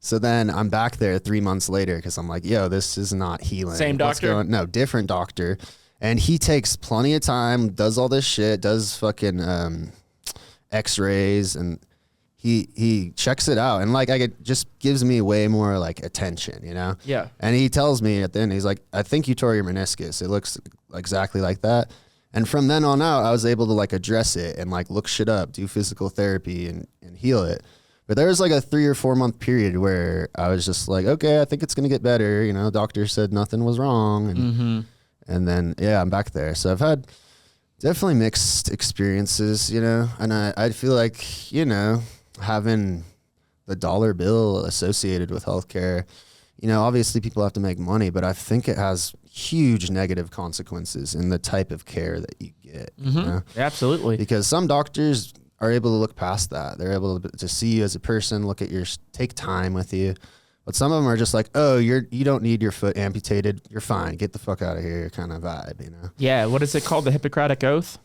So then I'm back there 3 months later because I'm like, yo, this is not healing. Same doctor? No, different doctor. And he takes plenty of time, does all this shit, does fucking x-rays, and he checks it out. And like, just gives me way more like attention, you know? Yeah. And he tells me at the end, he's like, I think you tore your meniscus. It looks exactly like that. And from then on out, I was able to like address it and like look shit up, do physical therapy and heal it. But there was like a 3 or 4 month period where I was just like, okay, I think it's going to get better. You know, doctor said nothing was wrong. And, and then, yeah, I'm back there. So I've had definitely mixed experiences, you know, and I feel like, you know, having the dollar bill associated with healthcare, you know, obviously people have to make money, but I think it has huge negative consequences in the type of care that you get. You know? Absolutely. Because some doctors are able to look past that. They're able to see you as a person, look at take time with you. But some of them are just like, oh, you don't need your foot amputated. You're fine. Get the fuck out of here kind of vibe, you know? Yeah. What is it called? The Hippocratic Oath?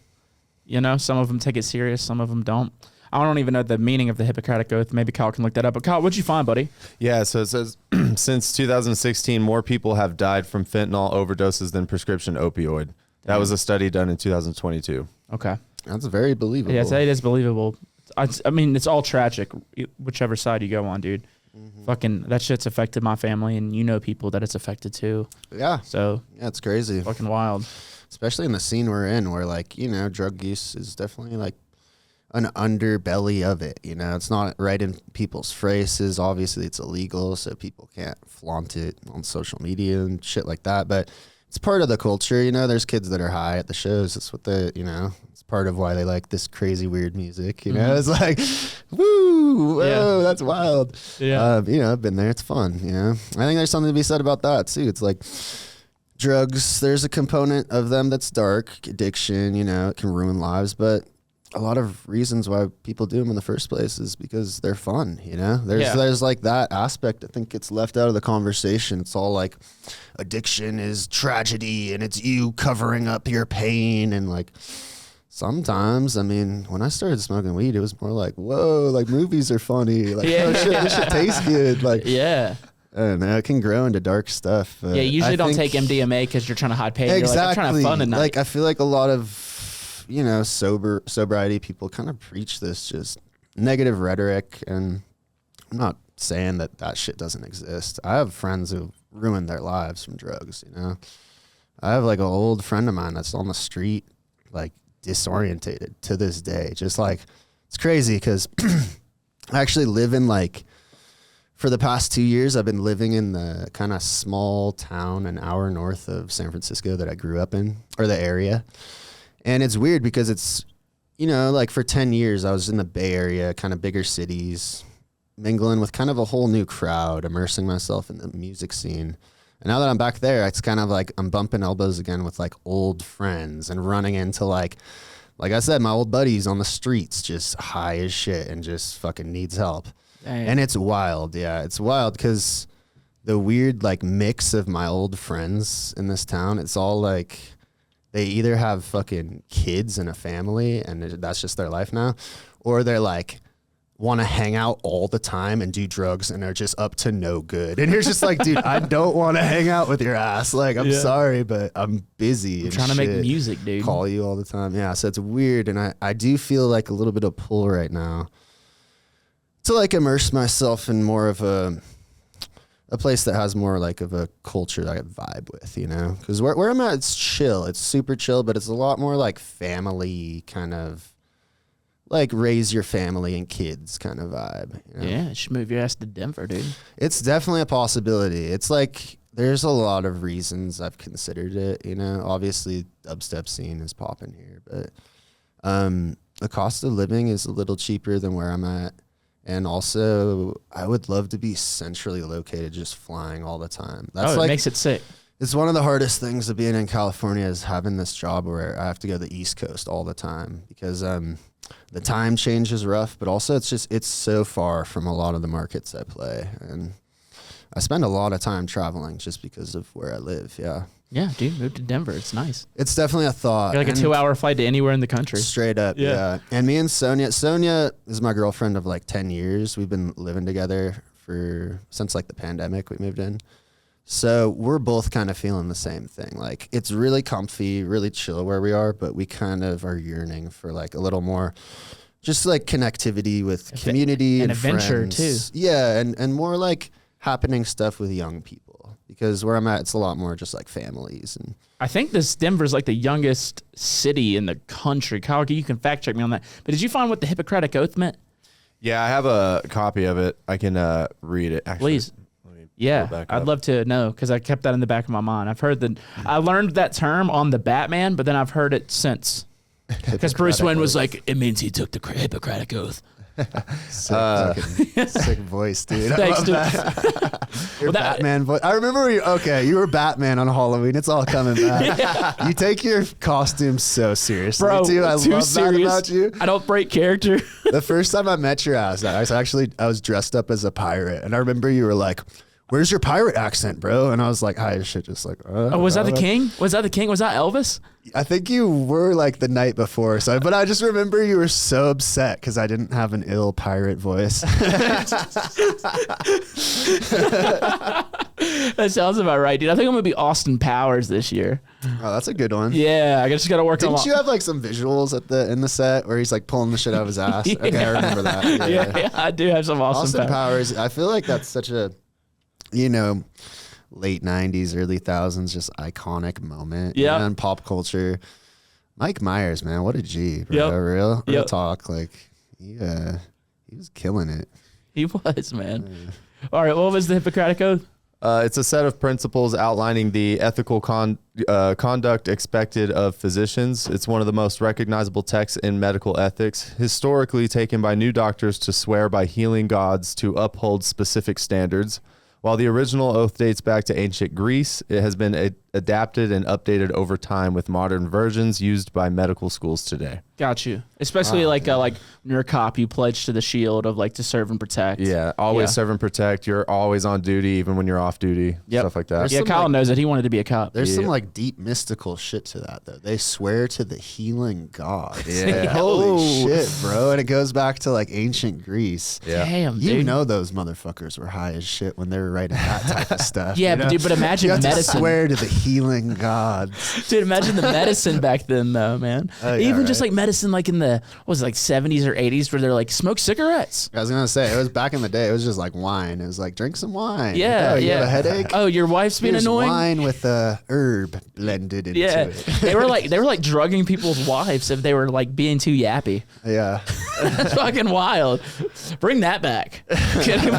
You know, some of them take it serious. Some of them don't. I don't even know the meaning of the Hippocratic Oath. Maybe Kyle can look that up. But Kyle, what'd you find, buddy? Yeah, so it says since 2016, more people have died from fentanyl overdoses than prescription opioid. That was a study done in 2022. Okay. That's very believable. Yeah, it is believable. I mean, it's all tragic, whichever side you go on, dude. Fucking, that shit's affected my family, and you know people that it's affected too. Yeah. So, Yeah, it's crazy. fucking wild. Especially in the scene we're in, where like, you know, drug use is definitely like an underbelly of it. You know, it's not right in people's faces. Obviously, it's illegal, so people can't flaunt it on social media and shit like that. But it's part of the culture. You know, there's kids that are high at the shows. That's what you know, it's part of why they like this crazy, weird music. You know, it's like, woo, whoa, that's wild. Yeah. You know, I've been there. It's fun. You know, I think there's something to be said about that too. It's like, drugs, there's a component of them that's dark, addiction, you know, it can ruin lives, but a lot of reasons why people do them in the first place is because they're fun, you know? There's like that aspect I think gets left out of the conversation. It's all like addiction is tragedy and it's you covering up your pain, and like sometimes, I mean, when I started smoking weed, it was more like, whoa, like movies are funny. Like, oh shit, this shit tastes good. Like, Yeah. I don't know, it can grow into dark stuff. Yeah, you usually don't take MDMA because you're trying to hide pain. You're like, I'm trying to have fun tonight. Like, I feel like a lot of, you know, sobriety people kind of preach this just negative rhetoric, and I'm not saying that shit doesn't exist. I have friends who ruined their lives from drugs, you know. I have like an old friend of mine that's on the street, like disorientated to this day. Just like, it's crazy because I actually live in like, for the past 2 years, I've been living in the kind of small town an hour north of San Francisco that I grew up in, or the area. And it's weird because it's, you know, like for 10 years, I was in the Bay Area, kind of bigger cities, mingling with kind of a whole new crowd, immersing myself in the music scene. And now that I'm back there, it's kind of like I'm bumping elbows again with like old friends and running into like I said, my old buddies on the streets, just high as shit and just fucking needs help. Dang. And it's wild. Yeah, it's wild because the weird like mix of my old friends in this town, it's all like they either have fucking kids and a family and that's just their life now, or they're like want to hang out all the time and do drugs and are just up to no good. And you're just like, dude, I don't want to hang out with your ass. Like, I'm sorry, but I'm busy. I'm trying to make music, dude. Call you all the time. Yeah, so it's weird. And I do feel like a little bit of pull right now to like immerse myself in more of a a place that has more like of a culture that I vibe with, you know? Because where I'm at, it's chill. It's super chill, but it's a lot more like family kind of, like raise your family and kids kind of vibe. You know? Yeah, you should move your ass to Denver, dude. It's definitely a possibility. It's like there's a lot of reasons I've considered it, you know? Obviously, dubstep scene is popping here, but the cost of living is a little cheaper than where I'm at. And also, I would love to be centrally located, just flying all the time. That's It like, makes it sick. it's one of the hardest things of being in California is having this job where I have to go to the East Coast all the time because the time change is rough, but also it's so far from a lot of the markets I play. And I spend a lot of time traveling just because of where I live. Yeah. Yeah, dude, move to Denver. It's nice. It's definitely a thought. You're like a And 2-hour flight to anywhere in the country. straight up. Yeah. Yeah. And me and Sonia is my girlfriend of like 10 years. We've been living together since like the pandemic we moved in. So we're both kind of feeling the same thing. Like it's really comfy, really chill where we are, but we kind of are yearning for like a little more just like connectivity with community and adventure friends. too. Yeah. And more like happening stuff with young people because where I'm at, it's a lot more just like families and I think Denver's like the youngest city in the country. Kyle, you can fact check me on that. But did you find what the Hippocratic Oath meant? Yeah, I have a copy of it. I can read it. Actually, Please. let me pull Yeah, it back I'd up. love to know because I kept that in the back of my mind. I've heard that. I learned that term on the Batman, but then I've heard it since. Because Bruce Wayne was like, it means he took the Hippocratic Oath. sick voice, dude. I Thanks, love dude. that. Your Well, that- Batman voice. I remember you were Batman on Halloween. It's all coming back. You take your costume so seriously, Bro, too. I too love serious. that about you. I don't break character. The first time I met your ass, I was dressed up as a pirate, and I remember you were like, "Where's your pirate accent, bro?" And I was like, "Hi, shit," just like, Oh, was that the king? Was that the king? Was that Elvis? I think you were like the night before, but I just remember you were so upset because I didn't have an ill pirate voice. That sounds about right, dude. I think I'm gonna be Austin Powers this year. Oh, that's a good one. Yeah, I just gotta work on. Didn't you have like some visuals in the set where he's like pulling the shit out of his ass? Okay, I remember that. Yeah, I do have some Austin Austin Powers. Powers. I feel like that's such a, late 90s, early 2000s, just iconic moment Yeah. in pop culture. Mike Myers, man, what a G, bro. Yep. Real Yep. talk. Like, yeah, he was killing it. He was, man. All right, what was the Hippocratic Oath? It's a set of principles outlining the ethical conduct expected of physicians. It's one of the most recognizable texts in medical ethics, historically taken by new doctors to swear by healing gods to uphold specific standards. While the original oath dates back to ancient Greece, it has been adapted and updated over time with modern versions used by medical schools today. Got you. Especially like when you're a cop, you pledge to the shield of like to serve and protect. Yeah, always Yeah. serve and protect. You're always on duty, even when you're off duty. Yep. Stuff like that. There's Yeah, some, Kyle like- knows that he wanted to be a cop. There's some Yeah. like deep mystical shit to that though. They swear to the healing gods. Yeah. Holy Oh. shit, bro. And it goes back to like ancient Greece. Yeah. Damn, You dude. know those motherfuckers were high as shit when they were writing that type of stuff. Yeah, you but know? dude, but imagine you have medicine. to swear to the healing gods. Dude, imagine the medicine back then, though, man. Oh, yeah, Even just right. like medicine, like in the what was it, like 70s or 80s, where they're like smoke cigarettes. I was gonna say it was back in the day. It was just like wine. It was like drink some wine. Yeah, Oh, you yeah. have a headache. Oh, your wife's being Here's annoying. wine with a herb blended into Yeah, it. they were like drugging people's wives if they were like being too yappy. Yeah. That's fucking wild. Bring that back. Kidding?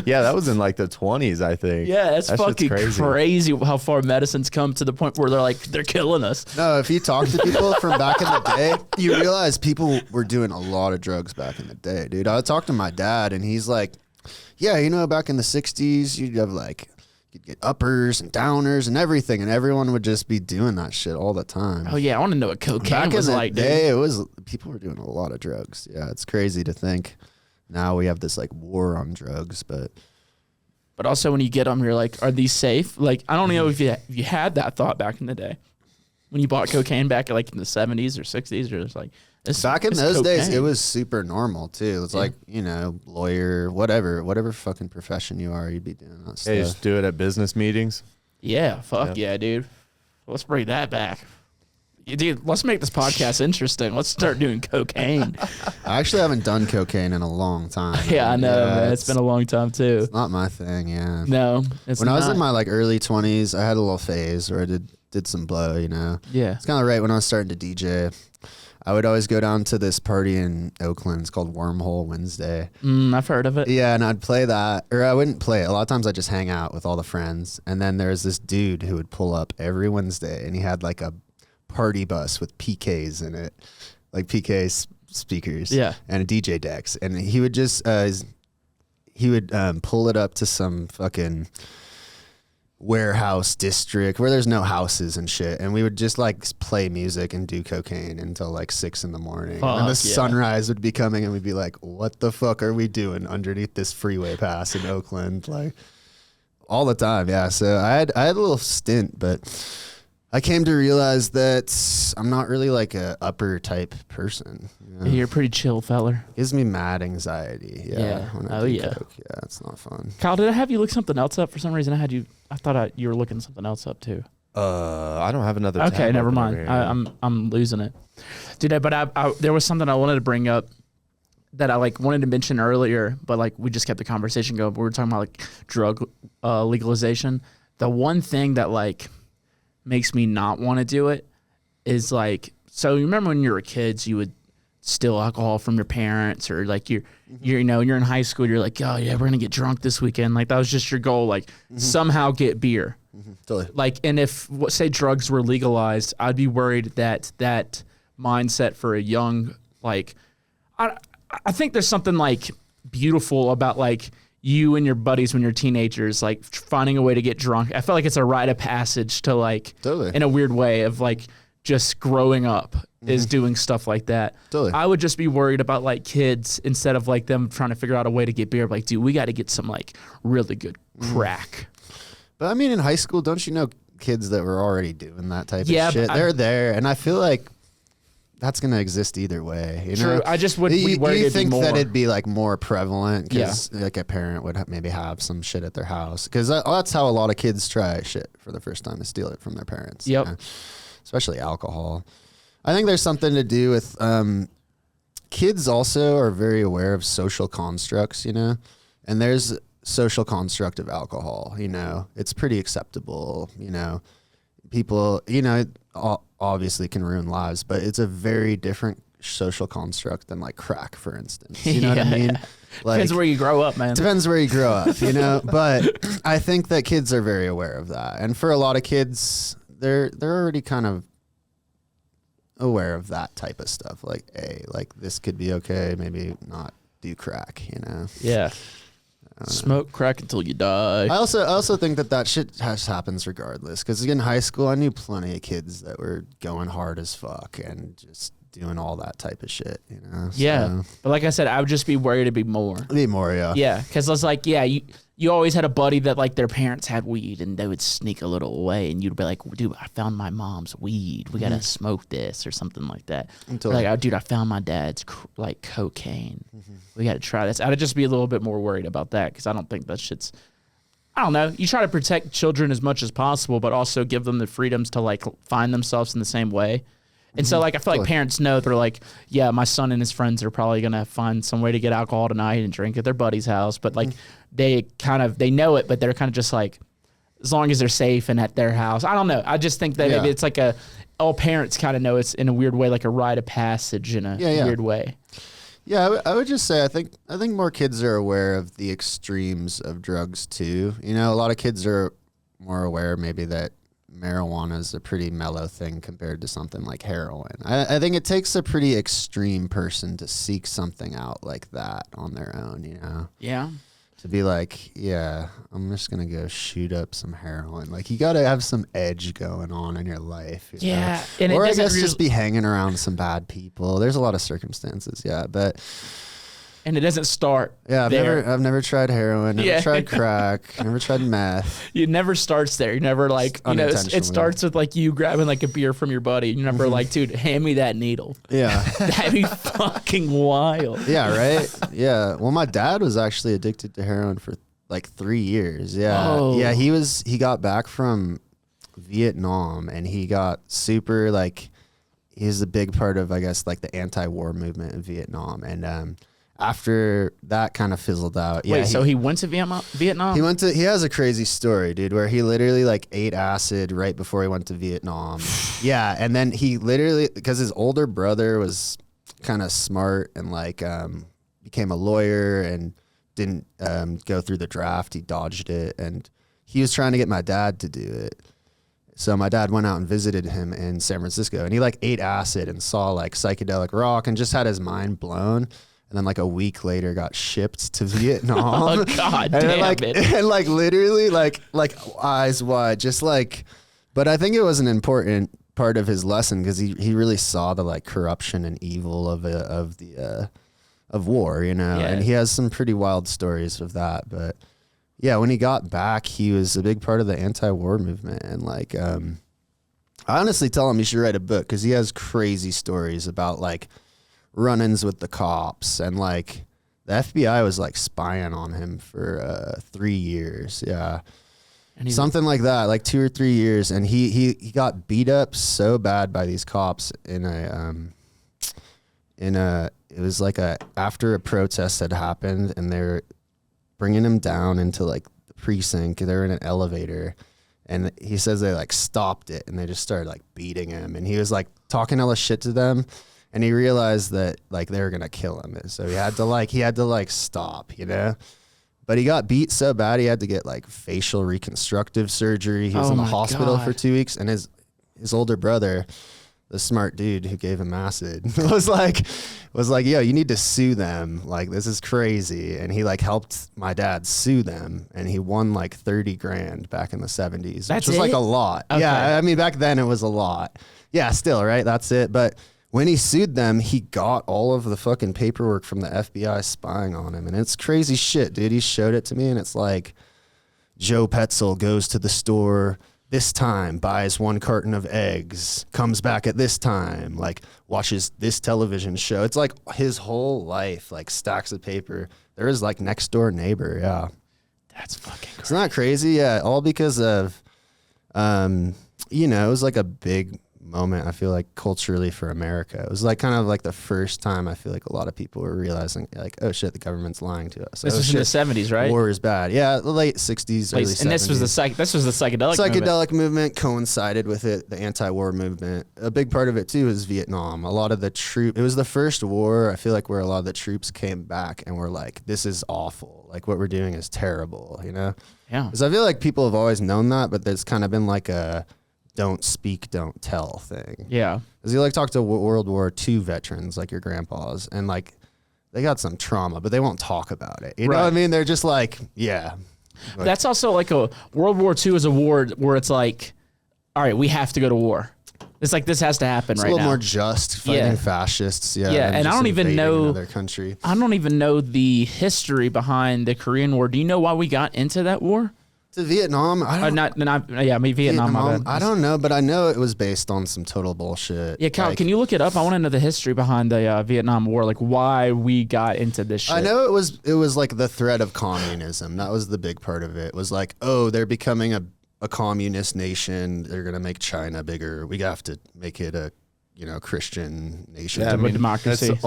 Yeah, that was in like the 20s, I think. Yeah, that's That shit's fucking crazy how far medicine's come to the point where they're killing us. No, if you talk to people from back in the day, you realize people were doing a lot of drugs back in the day, dude. I talked to my dad, and he's like, "Yeah, back in the '60s, you'd have like you'd get uppers and downers and everything, and everyone would just be doing that shit all the time." Oh yeah, I want to know what cocaine back in was the like, dude. day, it was people were doing a lot of drugs. Yeah, it's crazy to think. Now we have this like war on drugs, but But also when you get them, you're like, are these safe? Like, I don't know if you had that thought back in the day when you bought cocaine back like in the 70s or 60s. You're just like, back in those days, cocaine. it was super normal too. It's like lawyer, whatever fucking profession you are, you'd be doing that Hey, stuff. just do it at business meetings. Yeah, fuck yeah, dude. Let's bring that back. Dude, let's make this podcast interesting. Let's start doing cocaine. I actually haven't done cocaine in a long time. Yeah, I know, man. It's been a long time too. It's not my thing, yeah. No, it's When not. I was in my like early 20s, I had a little phase where I did some blow, you know. Yeah. It's kind of right when I was starting to DJ. I would always go down to this party in Oakland. It's called Wormhole Wednesday. I've heard of it. Yeah, and I'd play that, or I wouldn't play it. A lot of times I'd just hang out with all the friends. And then there was this dude who would pull up every Wednesday, and he had like a party bus with PKs in it, like PK speakers, Yeah. and a DJ decks. And he would just, pull it up to some fucking warehouse district where there's no houses and shit, and we would just like play music and do cocaine until like 6 a.m. and the sunrise would be coming, and we'd be like, what the fuck are we doing underneath this freeway pass in Oakland, like all the time. Yeah, so I had a little stint, but I came to realize that I'm not really like a upper type person, you know? You're a pretty chill feller. Gives me mad anxiety. Yeah. When I Oh, do yeah. coke. Yeah, it's not fun. Kyle, did I have you look something else up? For some reason, I thought you were looking something else up too. I don't have another. Okay, tab never open mind. over here. I'm losing it, dude. But I there was something I wanted to bring up that I like wanted to mention earlier, but like we just kept the conversation going. We were talking about like drug legalization. The one thing that like makes me not want to do it is like, so you remember when you were kids, you would steal alcohol from your parents, or like you're you know, you're in high school, you're like, oh yeah, we're gonna get drunk this weekend. Like that was just your goal, like somehow get beer. Totally. Like, and if say drugs were legalized, I'd be worried that that mindset for a young, like, I think there's something like beautiful about like you and your buddies when you're teenagers, like finding a way to get drunk. I feel like it's a rite of passage to like, Totally. in a weird way of like just growing up is doing stuff like that. Totally. I would just be worried about like kids instead of like them trying to figure out a way to get beer. Like, dude, we got to get some like really good crack. But I mean, in high school, don't you know kids that were already doing that type Yeah, of shit? but They're there, and I feel like that's gonna exist either way. You True. know? I just would be Do worried you it'd be think more. that it'd be like more prevalent? Because like a parent would maybe have some shit at their house. Because that's how a lot of kids try shit for the first time, to steal it from their parents. Yep. You know? Especially alcohol. I think there's something to do with kids also are very aware of social constructs, you know, and there's social construct of alcohol, you know, it's pretty acceptable, you know, people, you know, obviously can ruin lives, but it's a very different social construct than like crack, for instance. You know what I Yeah. mean? Like, Depends where you grow up, man. depends where you grow up, you know, but I think that kids are very aware of that. And for a lot of kids, they're already kind of aware of that type of stuff. Like, hey, like this could be okay, maybe not do crack, you know? Yeah. Smoke crack until you die. I also think that shit happens regardless. Because in high school, I knew plenty of kids that were going hard as fuck and just doing all that type of shit, you know? Yeah. But like I said, I would just be worried it'd be more. Be more, yeah. Yeah. Because I was like, yeah, you always had a buddy that like their parents had weed and they would sneak a little away and you'd be like, dude, I found my mom's weed. We got to smoke this or something like that. Until- Like, oh, dude, I found my dad's like cocaine. We got to try this. I'd just be a little bit more worried about that because I don't think that shit's, I don't know. You try to protect children as much as possible, but also give them the freedoms to like find themselves in the same way. And so, like, I feel like parents know, they're like, yeah, my son and his friends are probably going to find some way to get alcohol tonight and drink at their buddy's house. But, like, they know it, but they're kind of just like, as long as they're safe and at their house. I don't know. I just think that maybe it's like all parents kind of know it's in a weird way, like a rite of passage in a weird way. Yeah, I would just say I think more kids are aware of the extremes of drugs, too. You know, a lot of kids are more aware maybe that marijuana is a pretty mellow thing compared to something like heroin. I think it takes a pretty extreme person to seek something out like that on their own, you know? Yeah. To be like, yeah, I'm just going to go shoot up some heroin. Like, you got to have some edge going on in your life. You Yeah. know? And or it I doesn't guess really- just be hanging around some bad people. There's a lot of circumstances, yeah. But And it doesn't start. yeah, I've never tried heroin, never Yeah. tried crack, never tried meth. It never starts there. You never like, you know, it Unintentionally. starts with like you grabbing like a beer from your buddy. You never like, dude, hand me that needle. Yeah. That'd be fucking wild. Yeah, right? Yeah. Well, my dad was actually addicted to heroin for like 3 years. Yeah. Oh. Yeah, he got back from Vietnam and he got super like he was a big part of, I guess, like the anti-war movement in Vietnam. And after that kind of fizzled out. Wait, so he went to Vietnam? He has a crazy story, dude, where he literally like ate acid right before he went to Vietnam. Yeah. And then he literally, because his older brother was kind of smart and like became a lawyer and didn't go through the draft. He dodged it. And he was trying to get my dad to do it. So my dad went out and visited him in San Francisco, and he like ate acid and saw like psychedelic rock and just had his mind blown. And then like a week later got shipped to Vietnam. Oh God, and damn like, it. And like literally like eyes wide, just like, but I think it was an important part of his lesson because he really saw the like corruption and evil of war, you know, Yeah. and he has some pretty wild stories of that. But yeah, when he got back, he was a big part of the anti-war movement. And like, I honestly tell him he should write a book because he has crazy stories about like run-ins with the cops, and like the FBI was like spying on him for 3 years. Yeah. And Something like that, like 2 or 3 years. And he got beat up so bad by these cops in it was like after a protest had happened, and they're bringing him down into like the precinct. They're in an elevator, and he says they like stopped it and they just started like beating him, and he was like talking hella shit to them. And he realized that like they were gonna kill him, so he had to like stop, you know. But he got beat so bad he had to get like facial reconstructive surgery. He was in the hospital for 2 weeks, and his older brother, the smart dude who gave him acid, was like, yo, you need to sue them. Like this is crazy. And he like helped my dad sue them, and he won like 30 grand back in the 70s, That's which was like it? a lot. Okay. Yeah, I mean back then it was a lot. Yeah, still right. That's it. But when he sued them, he got all of the fucking paperwork from the FBI spying on him. And it's crazy shit, dude. He showed it to me, and it's like Joe Petzel goes to the store this time, buys 1 carton of eggs, comes back at this time, like watches this television show. It's like his whole life, like stacks of paper. There is like next door neighbor. Yeah. That's fucking crazy. Isn't that crazy? Yeah. All because of, you know, it was like a big moment, I feel like, culturally for America. It was like kind of like the first time I feel like a lot of people were realizing like, oh shit, the government's lying to us. This oh, was shit, in the 70s, right? war is bad. Yeah, the late 60s, early 70s. And this was the psychedelic movement. Psychedelic movement coincided with it, the anti-war movement. A big part of it too is Vietnam. A lot of the it was the first war, I feel like, where a lot of the troops came back and were like, this is awful. Like what we're doing is terrible, you know? Yeah. Because I feel like people have always known that, but there's kind of been like a don't speak, don't tell thing. Yeah. Because you like talk to World War II veterans, like your grandpas, and like they got some trauma, but they won't talk about it. You know what I mean? They're just like, yeah. Like, That's also like a World War II is a war where it's like, all right, we have to go to war. It's like this has to happen it's right a little now. more just fighting fascists. Yeah. Yeah, than and I just don't even invading know another country. I don't even know the history behind the Korean War. Do you know why we got into that war? To Vietnam, I don't Vietnam. My bad. I don't know, but I know it was based on some total bullshit. Yeah, Kyle, Like, can you look it up? I want to know the history behind the Vietnam War, like why we got into this shit. I know it was like the threat of communism. That was the big part of it. It was like, oh, they're becoming a communist nation. They're gonna make China bigger. We have to make it a Christian nation. Yeah, I mean, democracy. That's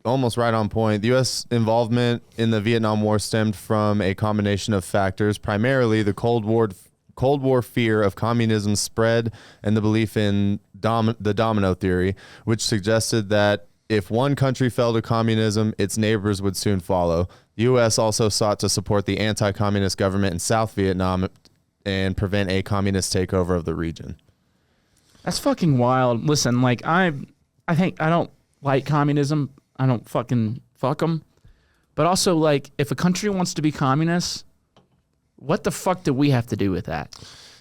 almost right on point. The U.S. involvement in the Vietnam War stemmed from a combination of factors, primarily the Cold War fear of communism spread and the belief in the domino theory, which suggested that if one country fell to communism, its neighbors would soon follow. The U.S. also sought to support the anti-communist government in South Vietnam and prevent a communist takeover of the region. That's fucking wild. Listen, like I think I don't like communism. I don't fucking fuck them. But also, like, if a country wants to be communist, what the fuck do we have to do with that?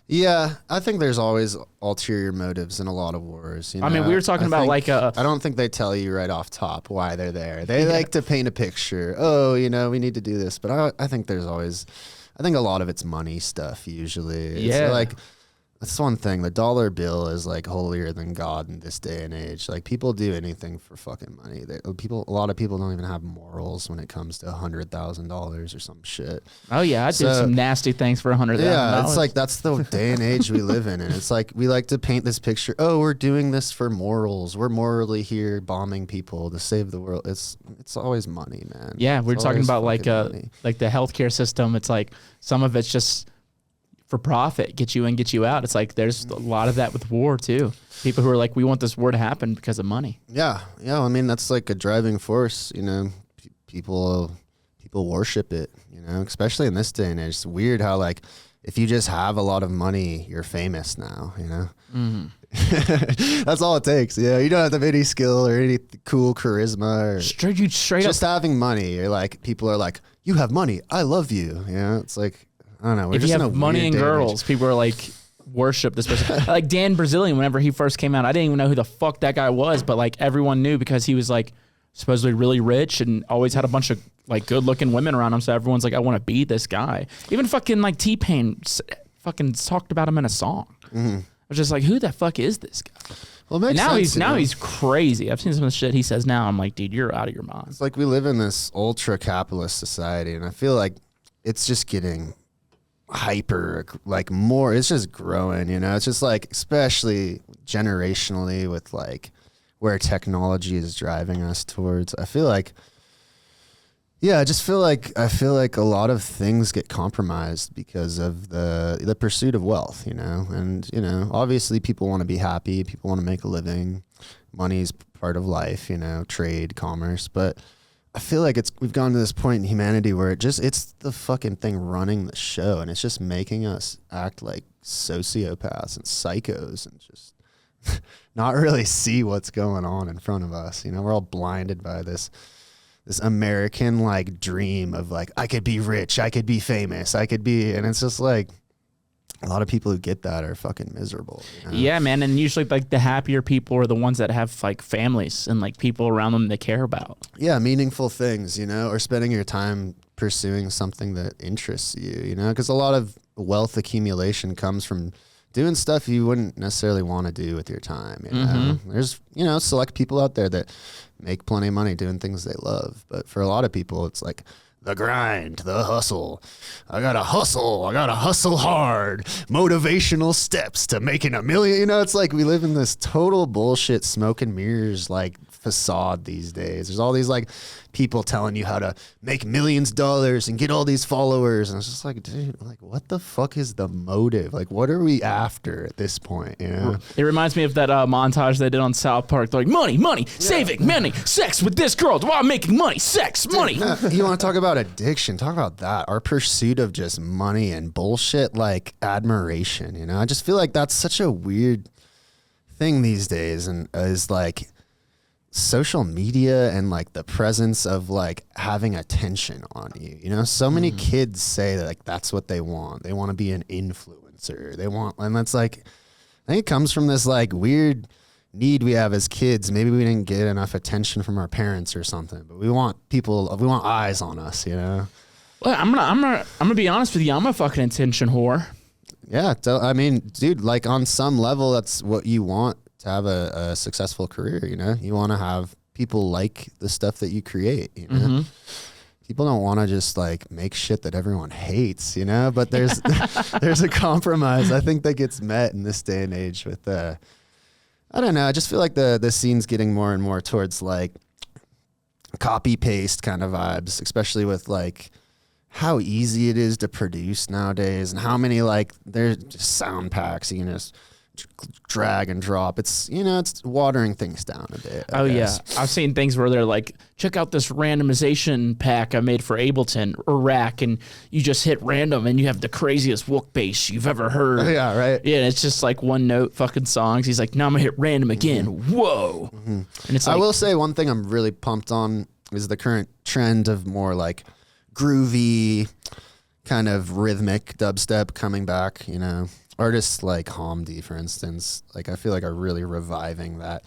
Yeah, I think there's always ulterior motives in a lot of wars. I mean, we were talking about think- like a. I don't think they tell you right off top why they're there. They like to paint a picture. Oh, we need to do this. But I think there's always, I think a lot of it's money stuff usually. Yeah. It's like That's one thing. The dollar bill is like holier than God in this day and age. Like people do anything for fucking money. A lot of people don't even have morals when it comes to $100,000 or some shit. Oh yeah, I did some nasty things for $100,000. Yeah, it's like that's the day and age we live in, and it's like we like to paint this picture. Oh, we're doing this for morals. We're morally here bombing people to save the world. It's always money, man. Yeah, we're It's talking always about fucking money. like the healthcare system. It's like some of it's just for profit, get you in, get you out. It's like there's a lot of that with war too. People who are like, we want this war to happen because of money. Yeah. I mean, that's like a driving force. You know, people worship it. You know, especially in this day and age. It's weird how like if you just have a lot of money, you're famous now. You know, that's all it takes. Yeah, you don't have to have any skill or any cool charisma or Straight just up. having money. You're like, people are like, you have money, I love you. You know, it's like, I don't know. We're If you just in have a money weird and day age. girls, people are like worship this person. Like Dan Brazilian, whenever he first came out, I didn't even know who the fuck that guy was, but like everyone knew because he was like supposedly really rich and always had a bunch of like good looking women around him. So everyone's like, I want to be this guy. Even fucking like T-Pain fucking talked about him in a song. I was just like, who the fuck is this guy? Well, it And makes now sense, you know? he's crazy. I've seen some of the shit he says now. I'm like, dude, you're out of your mind. It's like we live in this ultra capitalist society, and I feel like it's just getting hyper, like more. It's just growing, you know. It's just like, especially generationally, with like where technology is driving us towards. I feel like, yeah, I feel like a lot of things get compromised because of the pursuit of wealth, you know. And you know, obviously, people want to be happy. People want to make a living. Money's part of life, you know, trade, commerce, but I feel like we've gone to this point in humanity where it's the fucking thing running the show, and it's just making us act like sociopaths and psychos and just not really see what's going on in front of us. You know, we're all blinded by this American like dream of like, I could be rich, I could be famous, I could be, and it's just like a lot of people who get that are fucking miserable. You know? Yeah, man. And usually like the happier people are the ones that have like families and like people around them they care about. Yeah, meaningful things, you know, or spending your time pursuing something that interests you, you know, because a lot of wealth accumulation comes from doing stuff you wouldn't necessarily want to do with your time. You know? There's, you know, select people out there that make plenty of money doing things they love. But for a lot of people, it's like the grind, the hustle. I gotta hustle hard. Motivational steps to making $1 million. You know, it's like we live in this total bullshit smoke and mirrors like facade these days. There's all these like people telling you how to make millions of dollars and get all these followers. And it's just like, dude, like what the fuck is the motive? Like what are we after at this point? You know? It reminds me of that montage they did on South Park. They're like, money, saving, money, sex with this girl while I'm making money, sex, money. You want to talk about addiction? Talk about that. Our pursuit of just money and bullshit, like admiration. You know, I just feel like that's such a weird thing these days, and is like social media and like the presence of like having attention on you. You know, so many kids say that like that's what they want. They want to be an influencer. They want, and that's like, I think it comes from this like weird need we have as kids. Maybe we didn't get enough attention from our parents or something, but we want eyes on us, you know? Well, I'm gonna be honest with you. I'm a fucking attention whore. Yeah. I mean, dude, like on some level, that's what you want to have a successful career. You know, you want to have people like the stuff that you create, you know? People don't want to just like make shit that everyone hates, you know, but there's, there's a compromise I think that gets met in this day and age with, I don't know. I just feel like the scene's getting more and more towards like copy paste kind of vibes, especially with like how easy it is to produce nowadays and how many like there's just sound packs you can just drag and drop. It's, you know, it's watering things down a bit. I guess. Yeah. I've seen things where they're like, check out this randomization pack I made for Ableton or Rack, and you just hit random and you have the craziest whook bass you've ever heard. Yeah, right. Yeah, it's just like one note fucking songs. He's like, now I'm gonna hit random again. Whoa. And it's like, I will say one thing I'm really pumped on is the current trend of more like groovy kind of rhythmic dubstep coming back, you know. Artists like Hamdi, for instance, like I feel like are really reviving that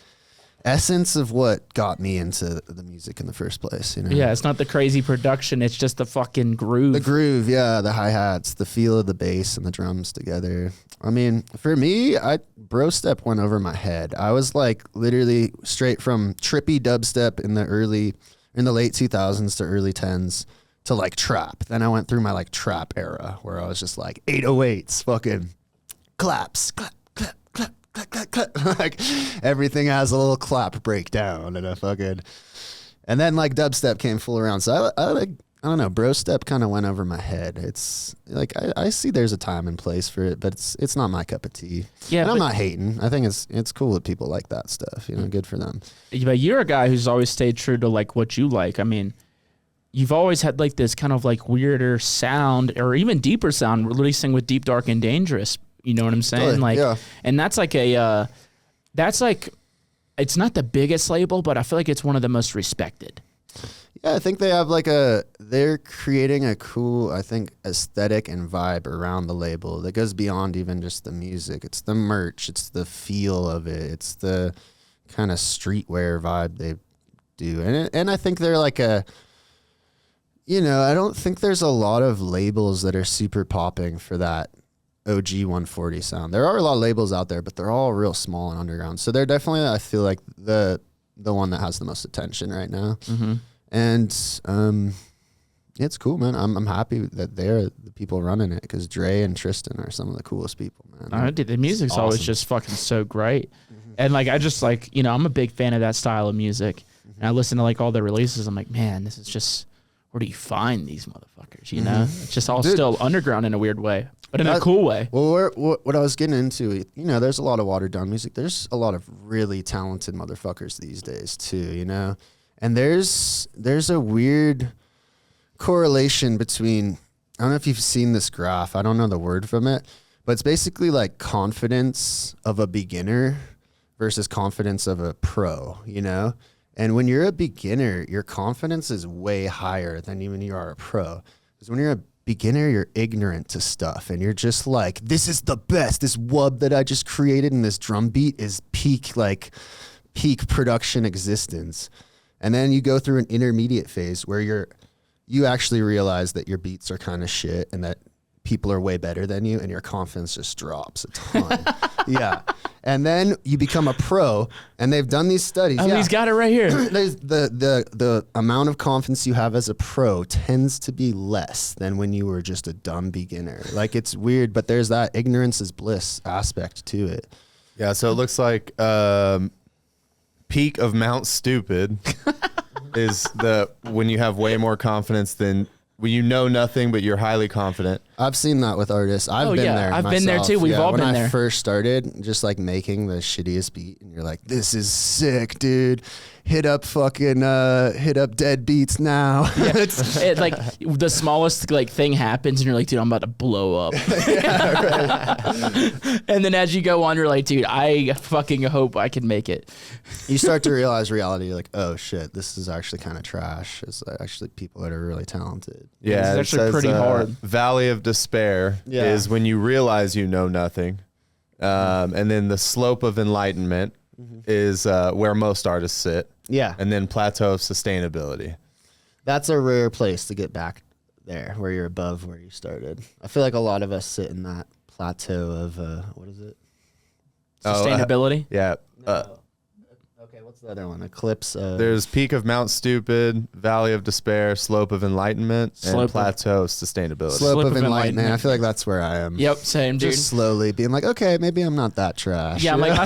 essence of what got me into the music in the first place. You know? Yeah, it's not the crazy production. It's just the fucking groove. The groove, yeah, the hi-hats, the feel of the bass and the drums together. I mean, for me, bro step went over my head. I was like literally straight from trippy dubstep in the late 2000s to early 10s to like trap. Then I went through my like trap era where I was just like 808s, fucking claps, clap, clap, clap, clap, clap, clap. Like everything has a little clap breakdown and and then like dubstep came full around. So I don't know, bro step kind of went over my head. It's like I see there's a time and place for it, but it's not my cup of tea. Yeah, and I'm not hating. I think it's cool that people like that stuff. You know, good for them. But you're a guy who's always stayed true to like what you like. I mean, you've always had like this kind of like weirder sound or even deeper sound releasing with Deep, Dark, and Dangerous. You know what I'm saying? Totally, Like, yeah. And that's like it's not the biggest label, but I feel like it's one of the most respected. Yeah, I think they have they're creating a cool, I think, aesthetic and vibe around the label that goes beyond even just the music. It's the merch, it's the feel of it, it's the kind of streetwear vibe they do. And I think they're like I don't think there's a lot of labels that are super popping for that OG 140 sound. There are a lot of labels out there, but they're all real small and underground. So they're definitely, I feel like, the one that has the most attention right now. Mm-hmm. And it's cool, man. I'm happy that they're the people running it because Dre and Tristan are some of the coolest people, man. The music's always just fucking so great. And like, I just like, I'm a big fan of that style of music. And I listen to like all the releases. I'm like, man, this is just, where do you find these motherfuckers? You know, it's just all still underground in a weird way, but in a cool way. Well, what I was getting into, there's a lot of watered down music. There's a lot of really talented motherfuckers these days too, And there's a weird correlation between, I don't know if you've seen this graph. I don't know the word from it, but it's basically like confidence of a beginner versus confidence of a pro, And when you're a beginner, your confidence is way higher than even you are a pro. Because when you're a beginner, you're ignorant to stuff and you're just like, this is the best. This wub that I just created and this drum beat is peak production existence. And then you go through an intermediate phase where you actually realize that your beats are kind of shit and that people are way better than you and your confidence just drops a ton. Yeah. And then you become a pro and they've done these studies. Oh, he's got it right here. There's the amount of confidence you have as a pro tends to be less than when you were just a dumb beginner. Like it's weird, but there's that ignorance is bliss aspect to it. Yeah, so it looks like peak of Mount Stupid is when you have way more confidence than when you know nothing, but you're highly confident. I've seen that with artists. I've been there. I've been there too. We've all been there. When I first started, just like making the shittiest beat, and you're like, "This is sick, dude! Hit up Dead Beats now." Yeah. It, like the smallest like thing happens, and you're like, "Dude, I'm about to blow up." And then as you go on, you're like, "Dude, I fucking hope I can make it." You start to realize reality. You're like, "Oh shit, this is actually kind of trash." It's actually people that are really talented. Yeah, it's actually pretty hard. Valley of Despair is when you realize you know nothing. And then the slope of enlightenment is where most artists sit. Yeah. And then plateau of sustainability. That's a rare place to get back there where you're above where you started. I feel like a lot of us sit in that plateau of, what is it? Sustainability? Yeah. Okay, what's the other one? Eclipse. There's peak of Mount Stupid, Valley of Despair, slope of enlightenment, and plateau of sustainability. Slope of enlightenment. I feel like that's where I am. Yep, same, dude. Just slowly being like, okay, maybe I'm not that trash. Yeah, I'm like,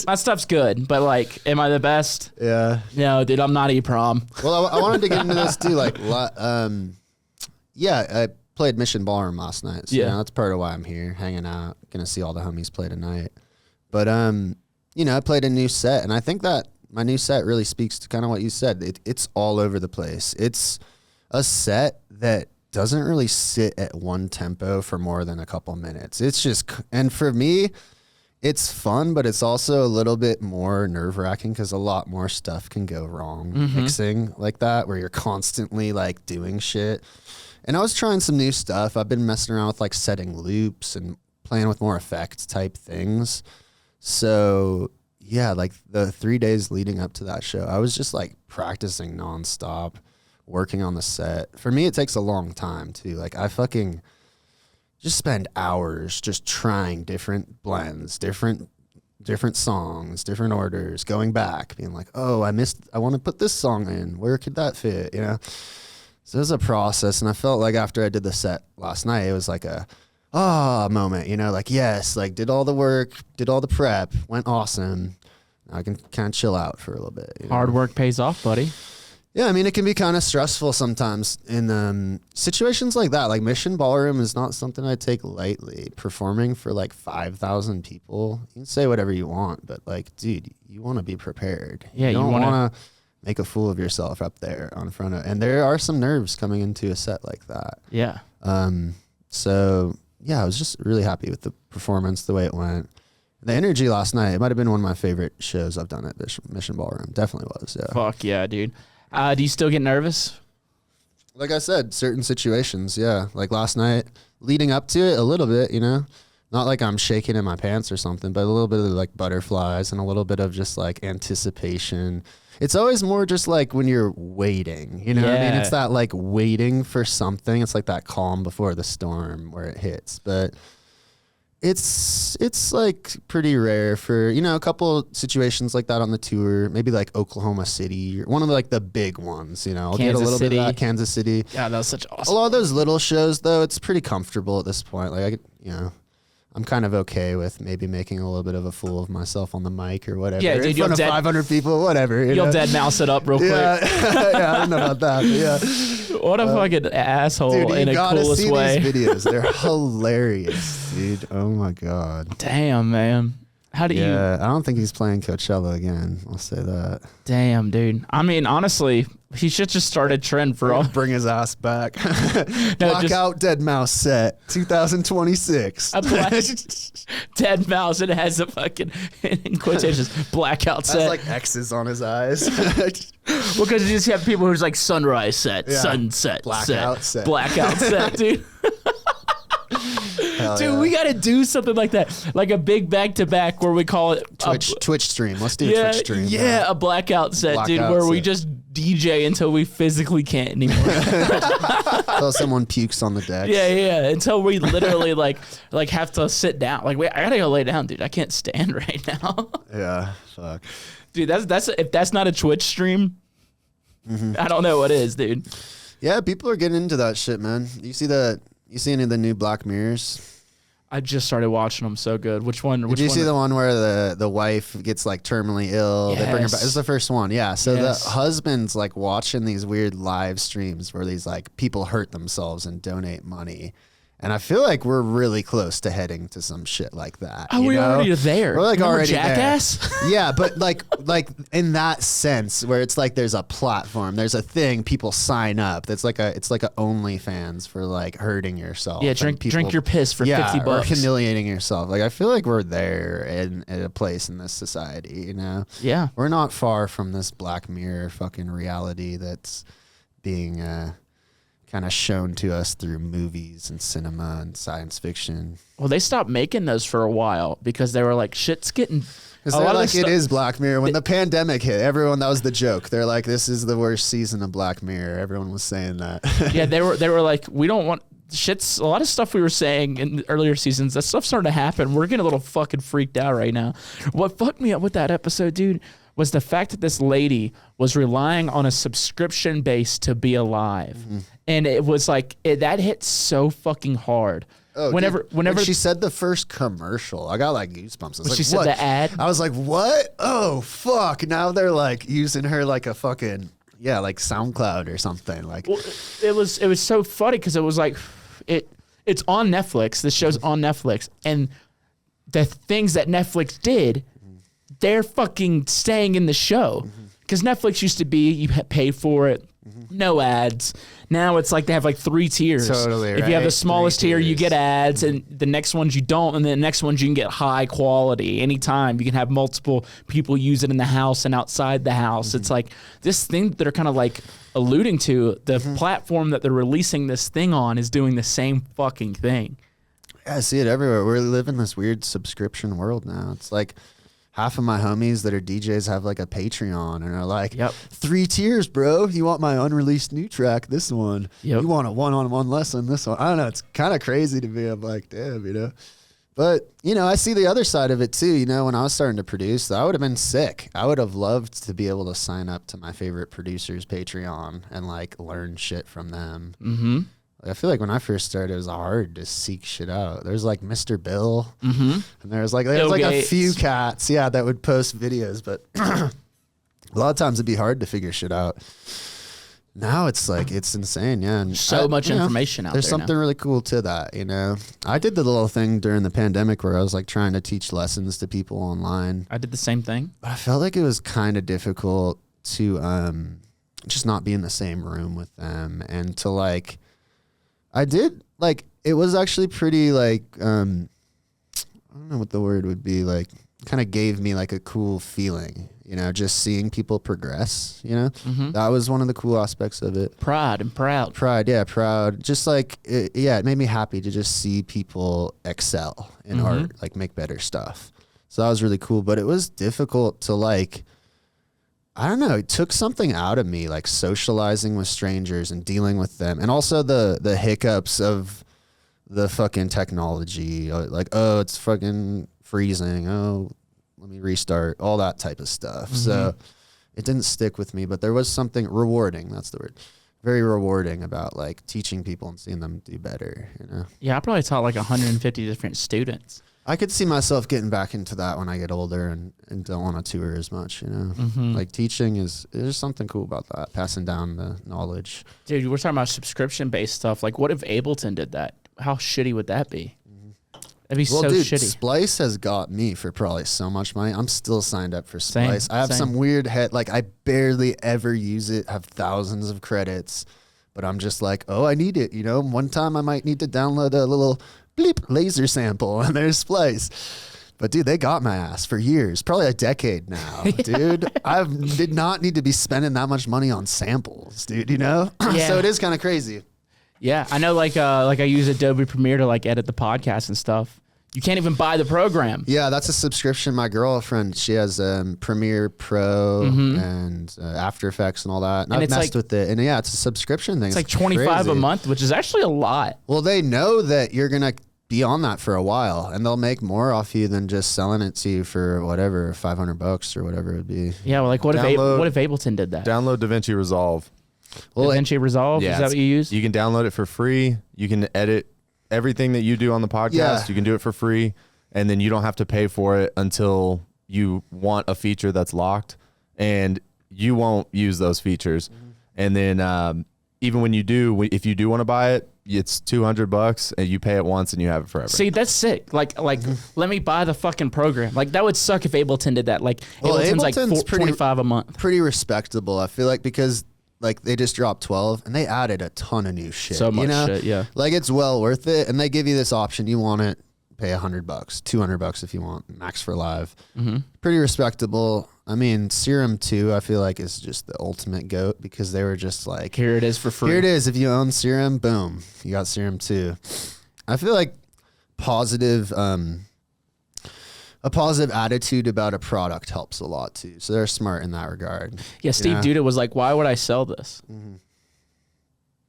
my stuff's good, but like, am I the best? Yeah. No, dude, I'm not E-Prom. Well, I wanted to get into this too. Like, I played Mission Ballroom last night. So, that's part of why I'm here, hanging out, gonna see all the homies play tonight. But, I played a new set, and I think that my new set really speaks to kind of what you said. It's all over the place. It's a set that doesn't really sit at one tempo for more than a couple minutes. It's just, and for me, it's fun, but it's also a little bit more nerve-wracking because a lot more stuff can go wrong mixing like that, where you're constantly like doing shit. And I was trying some new stuff. I've been messing around with like setting loops and playing with more effects type things. So yeah, like the 3 days leading up to that show, I was just like practicing nonstop, working on the set. For me, it takes a long time too. Like I fucking just spend hours just trying different blends, different songs, different orders, going back, being like, oh, I want to put this song in. Where could that fit? You know? So it was a process. And I felt like after I did the set last night, it was like a moment, you know, like, yes, like did all the work, did all the prep, went awesome. Now I can kind of chill out for a little bit. You know? Hard work pays off, buddy. Yeah, I mean, it can be kind of stressful sometimes in situations like that. Like Mission Ballroom is not something I take lightly. Performing for like 5,000 people, you can say whatever you want, but like, dude, you want to be prepared. Yeah, you don't wanna want to make a fool of yourself up there on front of. And there are some nerves coming into a set like that. Yeah. So yeah, I was just really happy with the performance, the way it went. The energy last night, it might have been one of my favorite shows I've done at Mission Ballroom. Definitely was. Yeah. Fuck yeah, dude. Do you still get nervous? Like I said, certain situations, yeah. Like last night, leading up to it a little bit, you know, not like I'm shaking in my pants or something, but a little bit of like butterflies and a little bit of just like anticipation. It's always more just like when you're waiting, you know what I mean? Yeah. It's that like waiting for something. It's like that calm before the storm where it hits. But it's like pretty rare for, you know, a couple situations like that on the tour, maybe like Oklahoma City, or one of like the big ones, you know. I'll get a Kansas little City. bit of that, Kansas City. Yeah, that was such A awesome. lot of those little shows though, it's pretty comfortable at this point. Like you know, I'm kind of okay with maybe making a little bit of a fool of myself on the mic or whatever. Yeah, dude, in you'll front of dead- 500 people, whatever. You You'll know? dead mouse it up real Yeah, quick. yeah, I don't know about that, but yeah. What a fucking asshole Dude, you in a gotta coolest see way. these videos. They're hilarious, dude. Oh my god. Damn, man. How do you? Yeah, I don't think he's playing Coachella again. I'll say that. Damn, dude. I mean, honestly, he should just start a trend for all. Bring his ass back. No, Blackout Dead Mouse set 2026. A black dead mouse. It has a fucking in quotations blackout Has set. like X's on his eyes. Well, because you just have people who's like sunrise set, Yeah. sunset Blackout set. blackout set, dude. Hell Dude, yeah. we got to do something like that, like a big back to back where we call it Twitch stream. Let's do a yeah, Twitch stream. yeah, a blackout set, dude, Blackout where we set. just DJ until we physically can't anymore. Until someone pukes on the deck. yeah, until we literally like have to sit down. Like, wait, I gotta go lay down, dude. I can't stand right now, Yeah. Fuck. dude. That's if that's not a Twitch stream, I don't know what is, dude. Yeah, people are getting into that shit, man. You see any of the new Black Mirrors? I just started watching them. So good. Which one? Did you see the one where the wife gets like terminally ill? They bring her back. Yes. It's the first one. Yeah. So Yes. the husband's like watching these weird live streams where these like people hurt themselves and donate money. And I feel like we're really close to heading to some shit like that. Oh, you we're know? already there. We're like Remember already Jackass? there. Yeah, but like in that sense where it's like there's a platform, there's a thing people sign up. That's like it's like a OnlyFans for like hurting yourself. Yeah, and drink your piss for yeah, $50. or humiliating yourself. Like I feel like we're there at a place in this society. You know, Yeah. we're not far from this Black Mirror fucking reality that's being kind of shown to us through movies and cinema and science fiction. Well, they stopped making those for a while because they were like, shit's getting. Because A they're lot of like, the it stu- is Black Mirror. When the pandemic hit, everyone, that was the joke. They're like, this is the worst season of Black Mirror. Everyone was saying that. Yeah, they were like, we don't want shit's a lot of stuff we were saying in the earlier seasons. That stuff's starting to happen. We're getting a little fucking freaked out right now. What fucked me up with that episode, dude, was the fact that this lady was relying on a subscription base to be alive, and it was like that hit so fucking hard. Oh, whenever dude, when whenever she said the first commercial, I got like goosebumps. I was like, she said what? the ad? I was like, what? Oh, fuck. Now they're like using her like a fucking, yeah, like SoundCloud or something. Like, Well, it was so funny because it was like it's on Netflix. This show's on Netflix, and the things that Netflix did, they're fucking staying in the show. Because Netflix used to be you pay for it, no ads. Now it's like they have like 3 tiers. Totally, If you have the right? smallest 3 tier, you tiers. get ads, and the next ones you don't, and then the next ones you can get high quality anytime. You can have multiple people use it in the house and outside the house. It's like this thing that they're kind of like alluding to. The platform that they're releasing this thing on is doing the same fucking thing. yeah, I see it everywhere. We live in this weird subscription world now. It's like half of my homies that are DJs have like a Patreon and are like, Yep. 3 tiers, bro. You want my unreleased new track? This one. Yep. You want a one-on-one lesson? This one. I don't know. It's kind of crazy to me. I'm like, damn, But, I see the other side of it too. When I was starting to produce, that would have been sick. I would have loved to be able to sign up to my favorite producer's Patreon and like learn shit from them. Mm-hmm. I feel like when I first started, it was hard to seek shit out. There's like Mr. Bill, and there's like a few cats, that would post videos, but a lot of times it'd be hard to figure shit out. Now it's like, it's insane, and So much information out there. There's something really cool to that, I did the little thing during the pandemic where I was like trying to teach lessons to people online. I did the same thing. But I felt like it was kind of difficult to just not be in the same room with them, and to like, I did like, it was actually pretty like, I don't know what the word would be, like kind of gave me like a cool feeling, just seeing people progress, that was one of the cool aspects of it. Pride and proud. Proud. Just like, it made me happy to just see people excel in art, like make better stuff. So that was really cool, but it was difficult to like, I don't know, it took something out of me, like socializing with strangers and dealing with them. And also the hiccups of the fucking technology, like, oh, it's fucking freezing. Oh, let me restart, all that type of stuff. So it didn't stick with me, but there was something rewarding. That's the word. Very rewarding about like teaching people and seeing them do better, Yeah, I probably taught like 150 different students. I could see myself getting back into that when I get older and don't want to tour as much, Like teaching there's something cool about that, passing down the knowledge. Dude, we're talking about subscription-based stuff. Like, what if Ableton did that? How shitty would that be? That'd be so dude, shitty. Splice has got me for probably so much money. I'm still signed up for Same, Splice. I have same. some weird like I barely ever use it, have thousands of credits, but I'm just like, oh, I need it. One time I might need to download a little bleep laser sample and there's Splice. But dude, they got my ass for years, probably a decade now, dude. I did not need to be spending that much money on samples, dude, Yeah. So it is kind of crazy. Yeah, I know. Like I use Adobe Premiere to like edit the podcast and stuff. You can't even buy the program. Yeah, that's a subscription. My girlfriend, she has Premiere Pro and After Effects and all that. And I've messed with it. And yeah, it's a subscription thing. It's like $25 crazy. a month, which is actually a lot. Well, they know that you're going to be on that for a while, and they'll make more off you than just selling it to you for whatever, $500 or whatever it would be. Yeah, well, like what if Ableton did that? Download DaVinci Resolve. Well, DaVinci Resolve, is that what you use? You can download it for free. You can edit everything that you do on the podcast. Yeah. You can do it for free, and then you don't have to pay for it until you want a feature that's locked, and you won't use those features. And then even when you do, if you do want to buy it, it's $200 and you pay it once and you have it forever. See, that's sick. Like, let me buy the fucking program. Like, that would suck if Ableton did that. Like, Well, Ableton's like Ableton's pretty- $25 a month. pretty respectable, I feel like, because like they just dropped 12 and they added a ton of new shit. So much shit, yeah. Like it's well worth it, and they give you this option. You want it, pay $100, $200 if you want, max for live. Pretty respectable. I mean, Serum 2, I feel like is just the ultimate goat because they were just like, Here it is for free. here it is. If you own Serum, boom, you got Serum 2. I feel like a positive attitude about a product helps a lot too. So they're smart in that regard. Yeah, Steve Duda was like, why would I sell this?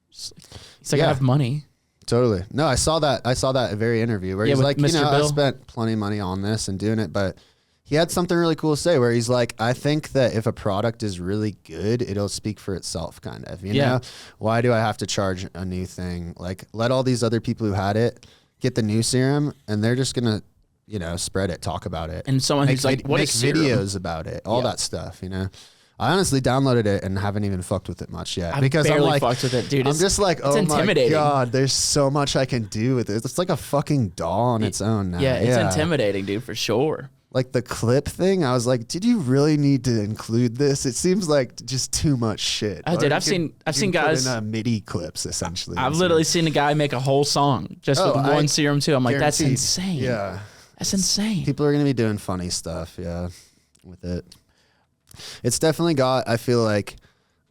He's like, I have money. Totally. No, I saw that very interview where Yeah, he's with like, Mr. I Bill. spent plenty of money on this and doing it, but he had something really cool to say where he's like, I think that if a product is really good, it'll speak for itself, kind of. You know? Why do I have to charge a new thing? Like, let all these other people who had it get the new serum, and they're just gonna, spread it, talk about it, And someone who's like, what make is serum? videos about it, all that stuff. I honestly downloaded it and haven't even fucked with it much yet because barely I'm like, fucked with it, dude. I'm It's- just like, it's oh my intimidating. god, there's so much I can do with it. It's like a fucking doll on its own now. Yeah, it's intimidating, dude, for sure. Like the clip thing, I was like, did you really need to include this? It seems like just too much shit. Oh, dude, Or I've you seen put guys- in MIDI clips essentially. I've literally seen a guy make a whole song just Oh, with I one Serum 2. I'm like, that's guaranteed. insane. Yeah, That's insane. people are gonna be doing funny stuff. Yeah, with it. It's definitely got, I feel like,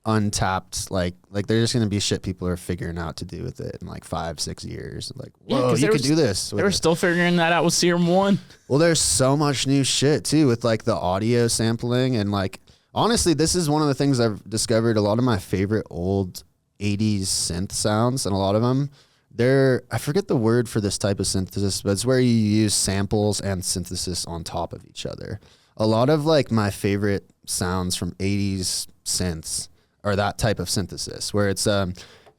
untapped, like there's just gonna be shit people are figuring out to do with it in like 5-6 years. Like, Yeah, whoa, 'cause you they could were do this. They with were it. still figuring that out with Serum 1. Well, there's so much new shit too with like the audio sampling, and like honestly, this is one of the things I've discovered. A lot of my favorite old 80s synth sounds, and a lot of them, I forget the word for this type of synthesis, but it's where you use samples and synthesis on top of each other. A lot of like my favorite sounds from 80s synths are that type of synthesis, where it's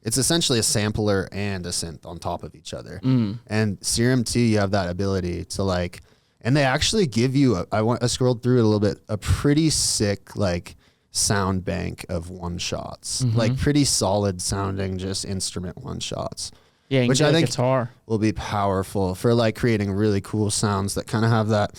essentially a sampler and a synth on top of each other. And Serum 2, you have that ability to like, and they actually give you, I scrolled through it a little bit, a pretty sick like sound bank of one shots, like pretty solid sounding, just instrument one shots. Yeah, Which I think guitar. will be powerful for like creating really cool sounds that kind of have that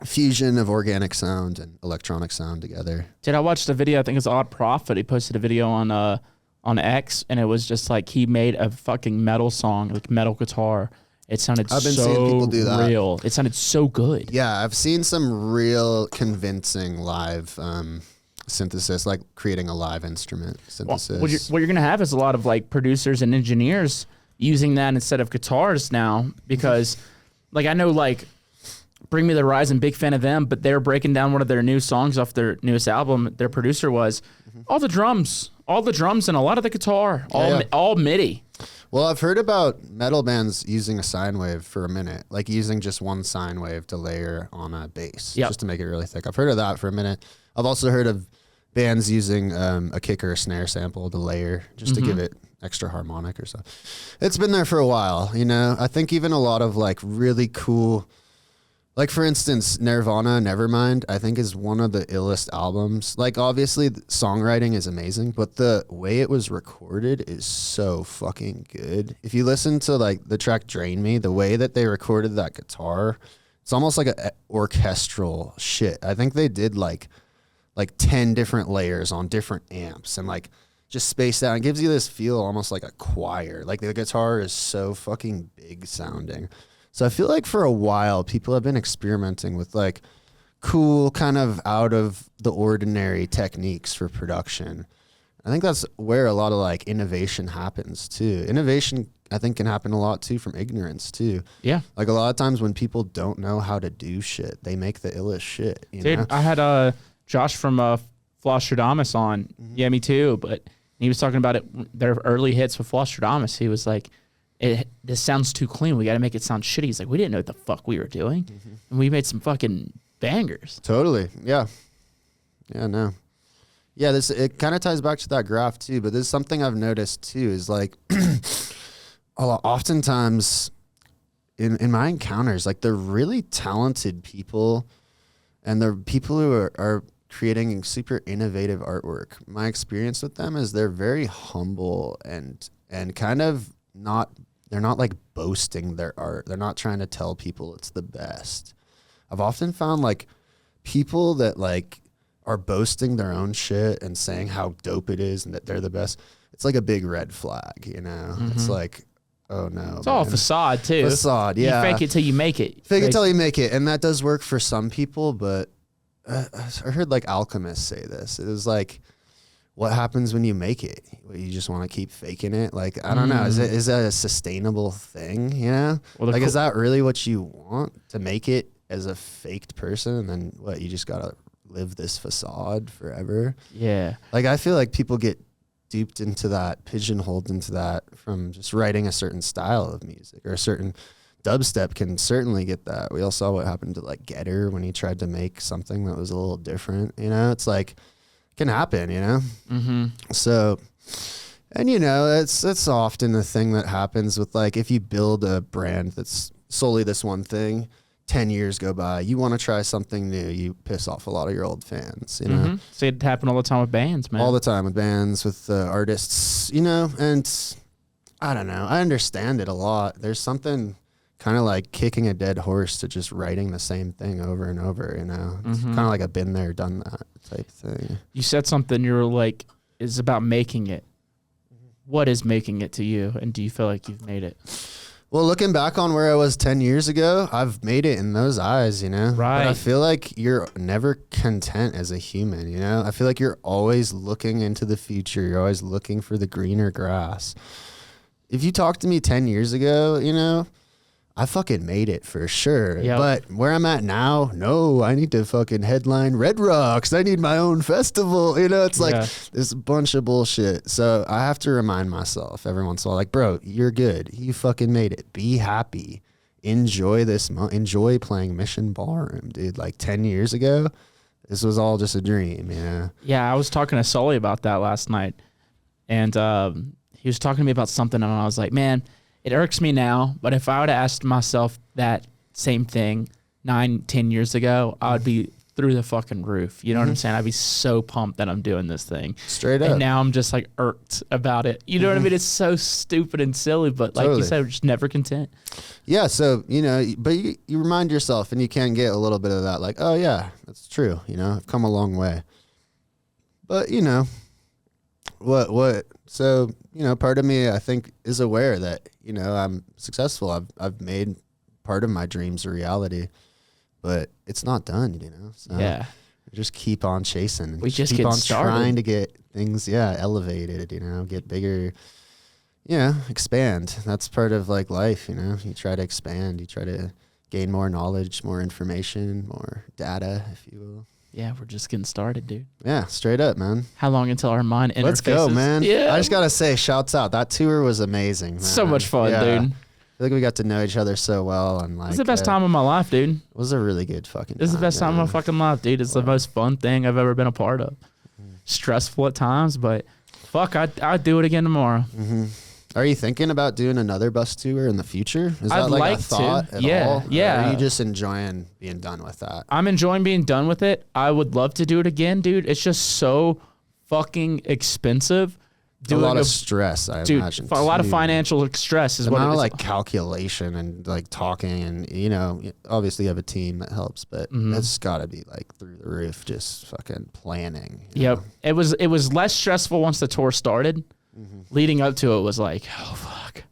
fusion of organic sound and electronic sound together. Did I watch the video? I think it's Odd Prophet. He posted a video on X, and it was just like he made a fucking metal song, like metal guitar. It sounded I've been seeing people do that. real. It sounded so good. Yeah, I've seen some real convincing live synthesis, like creating a live instrument synthesis. What you're gonna have is a lot of like producers and engineers using that instead of guitars now, because like I know like Bring Me the Horizon, big fan of them, but they're breaking down one of their new songs off their newest album. Their producer was all the drums and a lot of the guitar, all MIDI. Well, I've heard about metal bands using a sine wave for a minute, like using just one sine wave to layer on a bass, just to make it really thick. I've heard of that for a minute. I've also heard of bands using a kick or a snare sample to layer just to give it extra harmonic or something. It's been there for a while, you know. I think even a lot of like really cool, like for instance, Nirvana Nevermind, I think is one of the illest albums. Like obviously the songwriting is amazing, but the way it was recorded is so fucking good. If you listen to like the track Drain Me, the way that they recorded that guitar, it's almost like a orchestral shit. I think they did like 10 different layers on different amps and like just spaced out. It gives you this feel almost like a choir. Like the guitar is so fucking big sounding. So I feel like for a while people have been experimenting with like cool kind of out of the ordinary techniques for production. I think that's where a lot of like innovation happens too. Innovation I think can happen a lot too from ignorance too. Yeah. Like a lot of times when people don't know how to do shit, they make the illest shit. You know? I had Josh from Flosstradamus on. Yeah, me too. But he was talking about their early hits with Flosstradamus. He was like, this sounds too clean. We got to make it sound shitty. He's like, we didn't know what the fuck we were doing. And we made some fucking bangers. Totally. Yeah. Yeah, no. Yeah, it kind of ties back to that graph too, but there's something I've noticed too is like oftentimes in my encounters, like they're really talented people and they're people who are creating super innovative artwork. My experience with them is they're very humble and kind of they're not like boasting their art. They're not trying to tell people it's the best. I've often found like people that like are boasting their own shit and saying how dope it is and that they're the best. It's like a big red flag, you know? It's like, oh no. It's all facade too. Facade, yeah. You fake it till you make it. Fake it till you make it. And that does work for some people, but I heard like alchemists say this. It was like, what happens when you make it? You just want to keep faking it? Like, I don't know. Is that a sustainable thing? You know? Well, like, is that really what you want, to make it as a faked person? And then what, you just got to live this facade forever? Yeah. Like, I feel like people get duped into that, pigeonholed into that from just writing a certain style of music, or a certain dubstep can certainly get that. We all saw what happened to like Getter when he tried to make something that was a little different, you know? It's like, can happen, you know? So, and you know, it's often the thing that happens with like, if you build a brand that's solely this one thing, 10 years go by, you want to try something new, you piss off a lot of your old fans, you know? See it happen all the time with bands, man. All the time with bands, with artists, you know? And I don't know, I understand it a lot. There's something kind of like kicking a dead horse to just writing the same thing over and over, you know? It's kind of like a been there, done that type thing. You said something, you were like, is about making it. What is making it to you? And do you feel like you've made it? Well, looking back on where I was 10 years ago, I've made it in those eyes, you know? Right. But I feel like you're never content as a human, you know? I feel like you're always looking into the future. You're always looking for the greener grass. If you talked to me 10 years ago, you know, I fucking made it for sure. Yep. But where I'm at now, no, I need to fucking headline Red Rocks. I need my own festival. You know, it's like this bunch of bullshit. So I have to remind myself every once in a while, like, bro, you're good. You fucking made it. Be happy. Enjoy this. Enjoy playing Mission Ballroom, dude. Like 10 years ago, this was all just a dream. Yeah. Yeah, I was talking to Sully about that last night. And he was talking to me about something, and I was like, man, it irks me now, but if I would have asked myself that same thing 9-10 years ago, I would be through the fucking roof. You know what I'm saying? I'd be so pumped that I'm doing this thing. Straight up. And now I'm just like irked about it. You know what I mean? It's so stupid and silly, but like you said, we're just never content. Yeah, so, you know, but you remind yourself, and you can get a little bit of that, like, oh, yeah, that's true. You know, I've come a long way. But, you know, so, you know, part of me, I think, is aware that, you know, I'm successful. I've made part of my dreams a reality, but it's not done, you know? So Yeah. we just keep on chasing. We just keep get on started. trying to get things, elevated, you know, get bigger, expand. That's part of, like, life, you know? You try to expand. You try to gain more knowledge, more information, more data, if you will. Yeah, we're just getting started, dude. Yeah, straight up, man. How long until our mind interfaces? Let's go, man. Yeah. I just got to say, shouts out. That tour was amazing, man. So much fun, dude. I feel like we got to know each other so well. And like, It's the best time of my life, dude. It was a really good fucking This is the best time of my fucking life, dude. It's the most fun thing I've ever been a part of. Stressful at times, but fuck, I'd do it again tomorrow. Are you thinking about doing another bus tour in the future? Is that I'd like like a thought to. at Yeah, all? yeah. Or are you just enjoying being done with that? I'm enjoying being done with it. I would love to do it again, dude. It's just so fucking expensive. A lot of stress, I dude, imagine. a lot of too. financial stress is The what amount it of is. like calculation and like talking, and you know, obviously you have a team that helps, but it's got to be like through the roof, just fucking planning. you Yep. know? It was less stressful once the tour started. Leading up to it was like, oh fuck.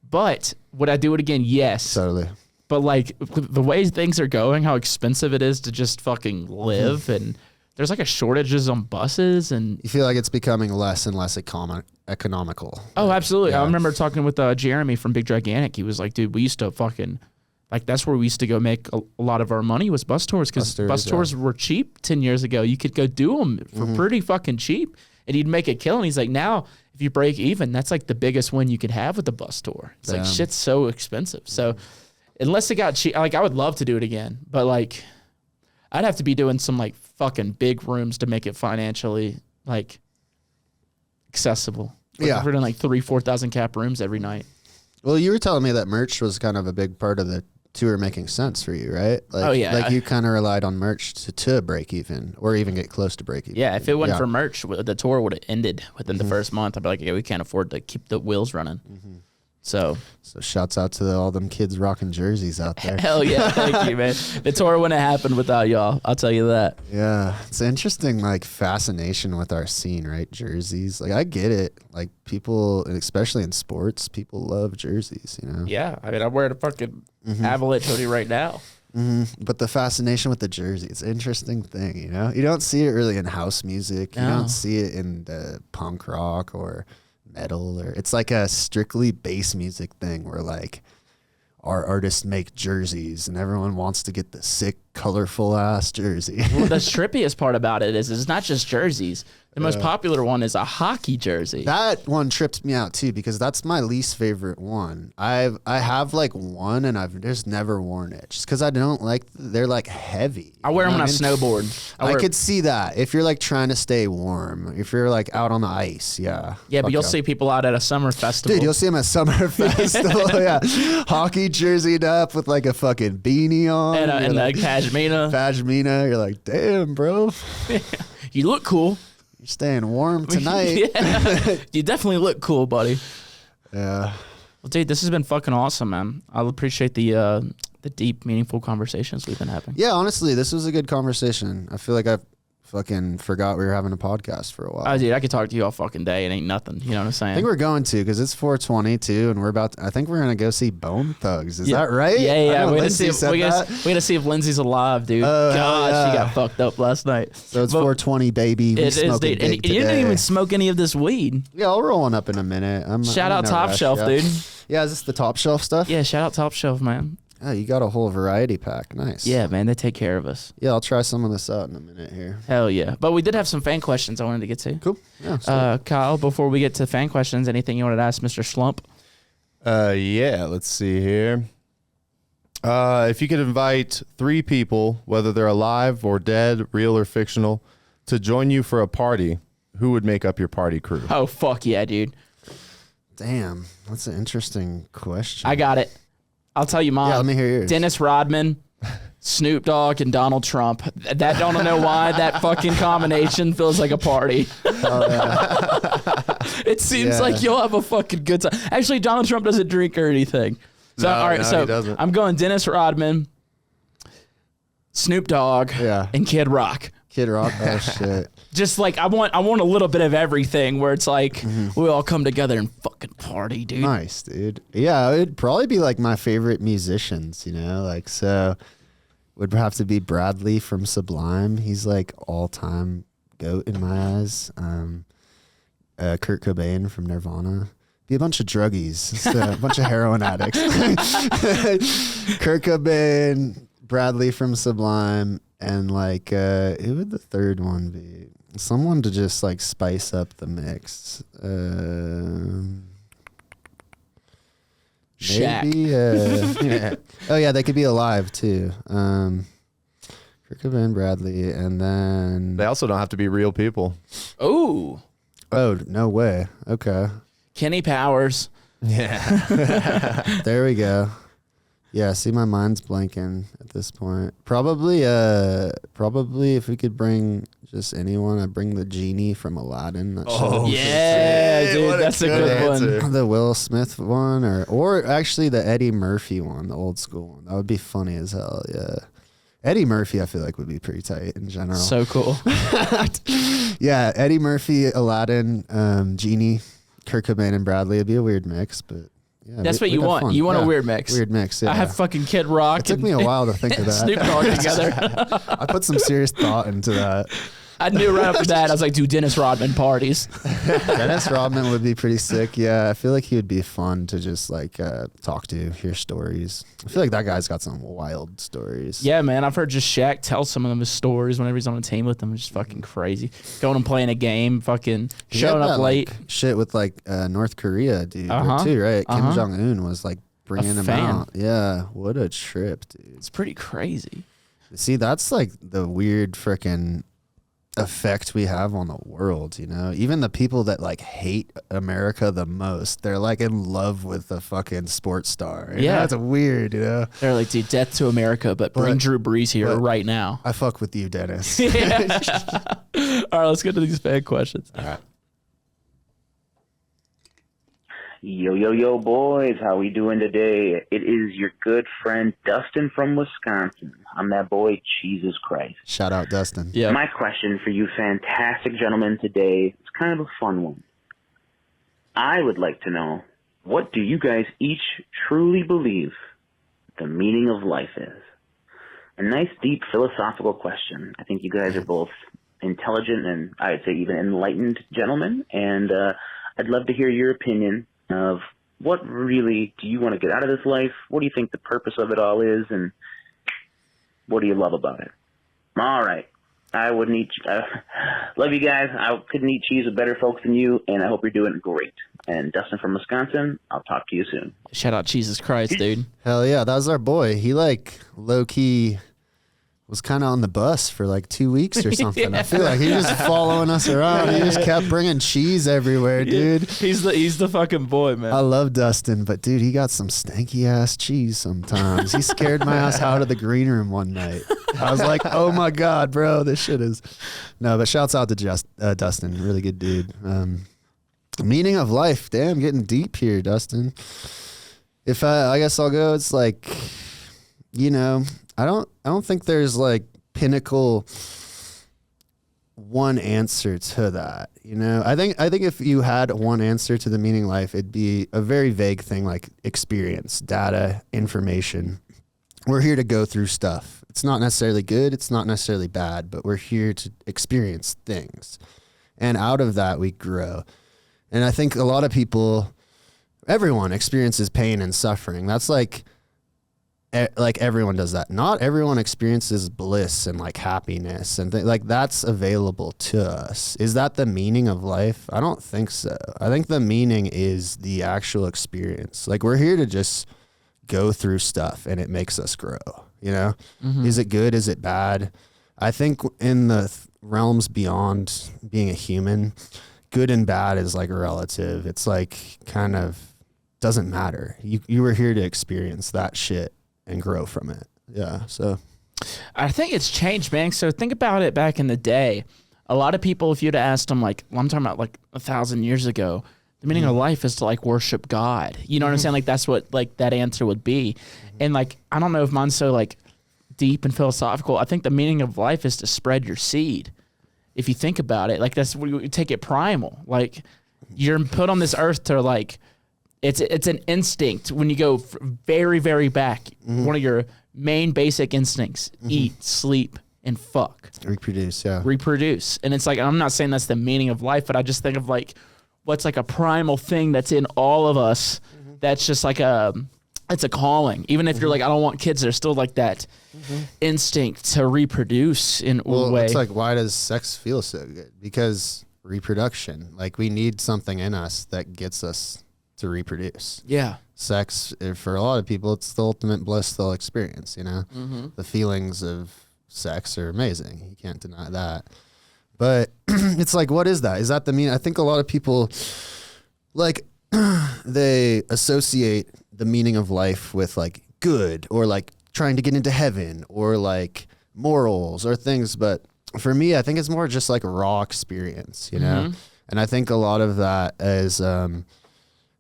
But would I do it again? Yes. Totally. But like the way things are going, how expensive it is to just fucking live, and there's like a shortages on buses, and You feel like it's becoming less and less economical. oh, absolutely. I remember talking with Jeremy from Big Gigantic. He was like, dude, we used to fucking like that's where we used to go make a lot of our money was bus tours, because bus tours were cheap 10 years ago. You could go do them for pretty fucking cheap, and you'd make a kill. And he's like, now if you break even, that's like the biggest win you could have with the bus tour. It's like shit's so expensive. So unless it got cheap, like I would love to do it again, but like I'd have to be doing some like fucking big rooms to make it financially like accessible. Like Yeah. if we're doing like 3,000-4,000 cap rooms every night. Well, you were telling me that merch was kind of a big part of the tour making sense for you, right? Like, Oh, yeah. Like you kind of relied on merch to break even or even get close to break even. Yeah, if it wasn't for merch, the tour would have ended within the first month. I'd be like, yeah, we can't afford to keep the wheels running. So So shouts out to all them kids rocking jerseys out there. hell yeah, thank you, man. The tour wouldn't have happened without y'all. I'll tell you that. Yeah, it's interesting, like fascination with our scene, right? Jerseys, like I get it. Like people, and especially in sports, people love jerseys, you know. Yeah, I mean, I'm wearing a fucking Avalanche hoodie right now. But the fascination with the jersey, it's an interesting thing, you know. You don't see it really in house music. You No. don't see it in the punk rock or metal, or it's like a strictly bass music thing where like our artists make jerseys and everyone wants to get the sick, colorful ass jersey. Well, the trippiest part about it is it's not just jerseys. The most popular one is a hockey jersey. That one trips me out too because that's my least favorite one. I have like one and I've just never worn it just because I don't like they're like heavy. I wear them when I mean? snowboard. I could see that if you're like trying to stay warm, if you're like out on the ice, yeah. Yeah, but Fuck you'll yeah. see people out at a summer festival. Dude, you'll see him at Summer Festival, yeah. Hockey jerseyed up with like a fucking beanie on. and You're the like, cashmere. Pashmina. You're like, damn, bro. You look cool. You're staying warm tonight. Yeah. You definitely look cool, buddy. Yeah. Well, dude, this has been fucking awesome, man. I appreciate the deep, meaningful conversations we've been having. Yeah, honestly, this was a good conversation. I feel like I've fucking forgot we were having a podcast for a while. Oh, dude, I could talk to you all fucking day. It ain't nothing. You know what I'm saying? I think we're going to because it's 420 too, and I think we're gonna go see Bone Thugs. Is that right? Yeah, I yeah. know We're gonna Lindsay see. said We that. gotta see if Lindsay's alive, dude. Oh, hell God, she yeah. got fucked up last night. So it's But 420, baby. We It is, smoking dude. And big you didn't today. even smoke any of this weed. Yeah, I'll roll one up in a minute. Shout I'm out in no Top rush Shelf, yet. dude. Yeah, is this the Top Shelf stuff? Yeah, shout out Top Shelf, man. Oh, you got a whole variety pack. Nice. Yeah, man, they take care of us. Yeah, I'll try some of this out in a minute here. Hell yeah. But we did have some fan questions I wanted to get to. Cool. Yeah. sweet. Kyle, before we get to fan questions, anything you wanted to ask Mr. Shlump? Yeah, let's see here. If you could invite 3 people, whether they're alive or dead, real or fictional, to join you for a party, who would make up your party crew? Oh, fuck yeah, dude. Damn, that's an interesting question. I got it. I'll tell you mine. Yeah, let me hear yours. Dennis Rodman, Snoop Dogg, and Donald Trump. That don't know why that fucking combination feels like a party. It seems Yeah. like you'll have a fucking good time. Actually, Donald Trump doesn't drink or anything. So No, all right, no, so he doesn't. I'm going Dennis Rodman, Snoop Dogg, Yeah. and Kid Rock. Kid Rock. Oh shit. Just like I want a little bit of everything where it's like Mm-hmm. we all come together and fucking party, dude. Nice, dude. Yeah, it'd probably be like my favorite musicians, you know, like so would have to be Bradley from Sublime. He's like all time GOAT in my eyes. Kurt Cobain from Nirvana. Be a bunch of druggies, just a bunch of heroin addicts. Kurt Cobain, Bradley from Sublime, and like who would the third one be? Someone to just like spice up the mix. Shaq. Maybe, yeah. Oh yeah, they could be alive too. Kurt Cobain, Bradley, and then They also don't have to be real people. Ooh, oh no way. Okay, Kenny Powers. there we go. Yeah, see, my mind's blanking at this point. Probably if we could bring just anyone, I'd bring the genie from Aladdin. That Oh, shit. Yeah, shit, dude, what a that's a good good answer. one. The Will Smith one, or actually the Eddie Murphy one, the old school one. That would be funny as hell. Yeah, Eddie Murphy, I feel like would be pretty tight in general. So cool. Yeah, Eddie Murphy, Aladdin, Genie, Kurt Cobain, and Bradley. It'd be a weird mix, but yeah, That's what we'd you have want. fun. You want a Yeah, weird mix. Weird mix. Yeah. I have fucking Kid Rock. It took me a while to think of that. Snoop Dogg together. I put some serious thought into that. I knew right after that. I was like, dude, Dennis Rodman parties. Dennis Rodman would be pretty sick. Yeah, I feel like he would be fun to just like talk to, hear stories. I feel like that guy's got some wild stories. Yeah, man. I've heard just Shaq tell some of his stories whenever he's on a team with them. It's just fucking crazy. Going and playing a game, fucking He had showing up that, late. like, shit with like North Korea, dude, Uh-huh. too, right? Kim Uh-huh. Jong Un was like bringing him fan. out. Yeah, what a trip, dude. It's pretty crazy. See, that's like the weird freaking effect we have on the world, you know? Even the people that like hate America the most, they're like in love with the fucking sports star. You Yeah. know? It's weird, you know? They're like, dude, death to America, but bring But- Drew Brees here but- right now. I fuck with you, Dennis. All right, let's get to these fan questions. Yo, yo, yo, boys. How we doing today? It is your good friend Dustin from Wisconsin. I'm that boy, Jesus Christ. Shout out Dustin. Yeah. My question for you fantastic gentlemen today is kind of a fun one. I would like to know, what do you guys each truly believe the meaning of life is? A nice, deep, philosophical question. I think you guys are both intelligent and I'd say even enlightened gentlemen, and I'd love to hear your opinion of what really do you want to get out of this life? What do you think the purpose of it all is, and what do you love about it? All right. I wouldn't eat. Love you guys. I couldn't eat cheese with better folks than you, and I hope you're doing great. And Dustin from Wisconsin, I'll talk to you soon. Shout out Jesus Christ, dude. Hell yeah, that was our boy. He like low key was kind of on the bus for like 2 weeks or something. I feel like he was following us around. He just kept bringing cheese everywhere, dude. He's the fucking boy, man. I love Dustin, but dude, he got some stanky ass cheese sometimes. He scared my ass out of the green room one night. I was like, oh my God, bro, this shit is. No, but shouts out to Dustin. Really good dude. Meaning of life. Damn, getting deep here, Dustin. If I guess I'll go, it's like, you know, I don't think there's like pinnacle one answer to that. You know, I think if you had one answer to the meaning of life, it'd be a very vague thing like experience, data, information. We're here to go through stuff. It's not necessarily good. It's not necessarily bad, but we're here to experience things. And out of that, we grow. And I think a lot of people, everyone experiences pain and suffering. That's like everyone does that. Not everyone experiences bliss and like happiness and like that's available to us. Is that the meaning of life? I don't think so. I think the meaning is the actual experience. Like we're here to just go through stuff and it makes us grow, you know? Is it good? Is it bad? I think in the realms beyond being a human, good and bad is like relative. It's like kind of doesn't matter. You were here to experience that shit and grow from it. Yeah. So I think it's changed, man. So think about it back in the day. A lot of people, if you'd asked them, like, well, I'm talking about like 1,000 years ago, the meaning of life is to like worship God. You know what I'm saying? Like that's what like that answer would be. And like, I don't know if mine's so like deep and philosophical. I think the meaning of life is to spread your seed. If you think about it, like that's where you take it primal. Like you're put on this earth to like, it's an instinct when you go very, very back. One of your main basic instincts, eat, sleep, and fuck. reproduce. Yeah. Reproduce. And it's like, I'm not saying that's the meaning of life, but I just think of like, what's like a primal thing that's in all of us. That's just like it's a calling. Even if you're like, I don't want kids, there's still like that instinct to reproduce in a way. It's like, why does sex feel so good? Because reproduction, like we need something in us that gets us to reproduce. Yeah. Sex, for a lot of people, it's the ultimate bliss they'll experience, you know? The feelings of sex are amazing. You can't deny that. But it's like, what is that? Is that the meaning? I think a lot of people, like, they associate the meaning of life with like good or like trying to get into heaven or like morals or things. But for me, I think it's more just like a raw experience, you know? And I think a lot of that is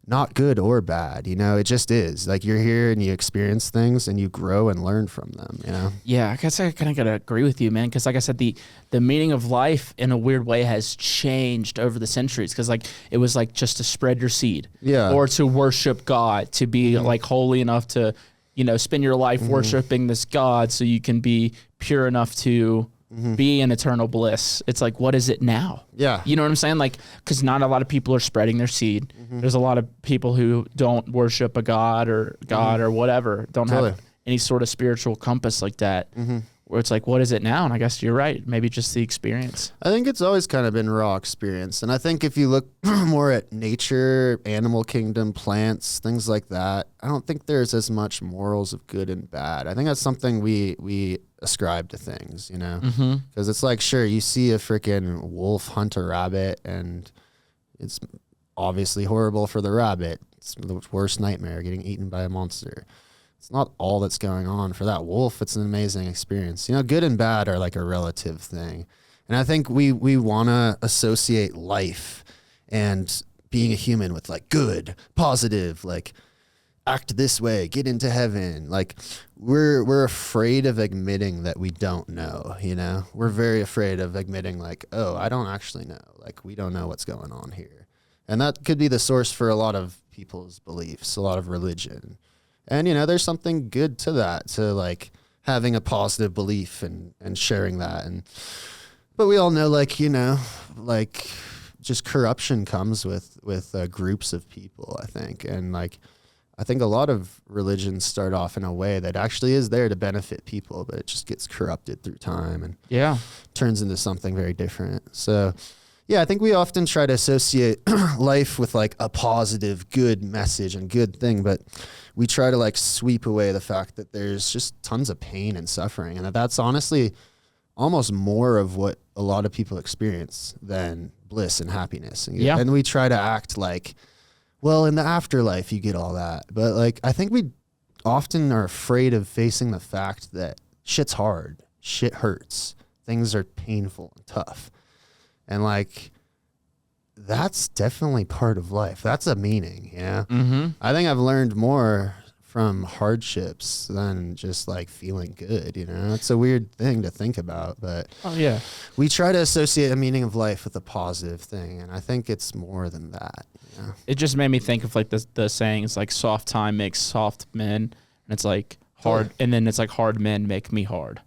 not good or bad, you know? It just is. Like you're here and you experience things and you grow and learn from them, you know? Yeah, I guess I kind of got to agree with you, man. Because like I said, the meaning of life in a weird way has changed over the centuries. Because like it was like just to spread your seed, or to worship God, to be like holy enough to, you know, spend your life worshiping this God, so you can be pure enough to be in eternal bliss. It's like, what is it now? Yeah. You know what I'm saying? Like, because not a lot of people are spreading their seed. There's a lot of people who don't worship a God or whatever, don't have any sort of spiritual compass like that, where it's like, what is it now? And I guess you're right. Maybe just the experience. I think it's always kind of been raw experience. And I think if you look more at nature, animal kingdom, plants, things like that, I don't think there's as much morals of good and bad. I think that's something we ascribe to things, you know? Because it's like, sure, you see a freaking wolf hunt a rabbit and it's obviously horrible for the rabbit. It's the worst nightmare, getting eaten by a monster. It's not all that's going on. For that wolf, it's an amazing experience. You know, good and bad are like a relative thing. And I think we want to associate life and being a human with like good, positive, like act this way, get into heaven. Like we're afraid of admitting that we don't know, you know? We're very afraid of admitting like, oh, I don't actually know. Like we don't know what's going on here. And that could be the source for a lot of people's beliefs, a lot of religion. And, you know, there's something good to that, to like having a positive belief and sharing that. But we all know, like, you know, like just corruption comes with groups of people, I think. And like, I think a lot of religions start off in a way that actually is there to benefit people, but it just gets corrupted through time and turns into something very different. So yeah, I think we often try to associate life with like a positive, good message and good thing, but we try to like sweep away the fact that there's just tons of pain and suffering, and that's honestly almost more of what a lot of people experience than bliss and happiness. And we try to act like, well, in the afterlife you get all that, but like I think we often are afraid of facing the fact that shit's hard, shit hurts, things are painful and tough. And like, that's definitely part of life. That's a meaning, you know? I think I've learned more from hardships than just like feeling good, you know? It's a weird thing to think about, but Oh yeah. we try to associate a meaning of life with a positive thing, and I think it's more than that. You know? It just made me think of like the saying, it's like soft time makes soft men, and it's like hard, and then it's like hard men make me hard.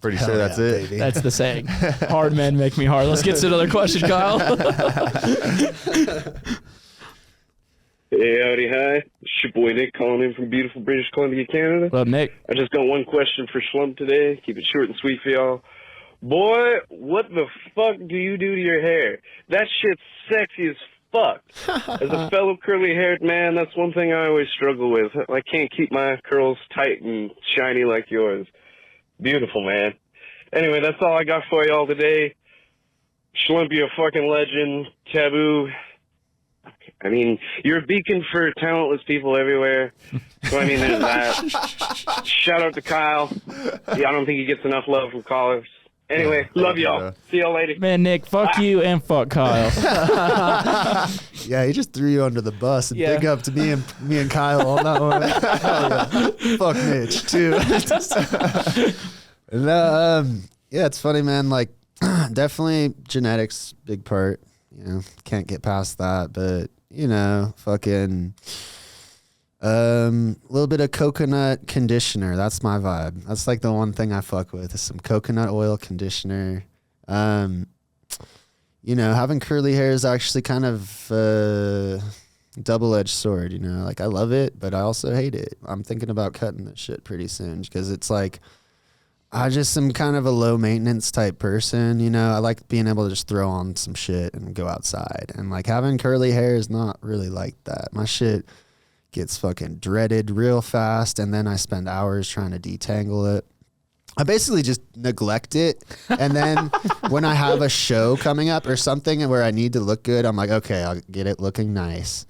Pretty Hell sure that's yeah, it. baby. That's the saying. Hard men make me hard. Let's get to another question, Kyle. Hey, howdy, hi. It's your boy Nick calling in from beautiful British Columbia, Canada. Well, Nick. I just got one question for Shlump today. Keep it short and sweet for y'all. Boy, what the fuck do you do to your hair? That shit's sexy as fuck. As a fellow curly-haired man, that's one thing I always struggle with. I can't keep my curls tight and shiny like yours. Beautiful, man. Anyway, that's all I got for y'all today. Shlump, you're a fucking legend. TVBOO. I mean, you're a beacon for talentless people everywhere. So, I mean, there's that. Shout out to Kyle. Yeah, I don't think he gets enough love from callers. Anyway, love y'all. See y'all later. Man, Nick, fuck you and fuck Kyle. Yeah, he just threw you under the bus, and Yeah. big up to me and Kyle on that one. Hell yeah. Fuck Mitch too. And, yeah, it's funny, man. Like, definitely genetics, big part. You know, can't get past that. But you know, fucking a little bit of coconut conditioner. That's my vibe. That's like the one thing I fuck with is some coconut oil conditioner. You know, having curly hair is actually kind of double-edged sword, you know? Like, I love it, but I also hate it. I'm thinking about cutting this shit pretty soon because it's like, I just am kind of a low-maintenance type person, you know? I like being able to just throw on some shit and go outside. And, like, having curly hair is not really like that. My shit gets fucking dreaded real fast, and then I spend hours trying to detangle it. I basically just neglect it, and then when I have a show coming up or something where I need to look good, I'm like, okay, I'll get it looking nice.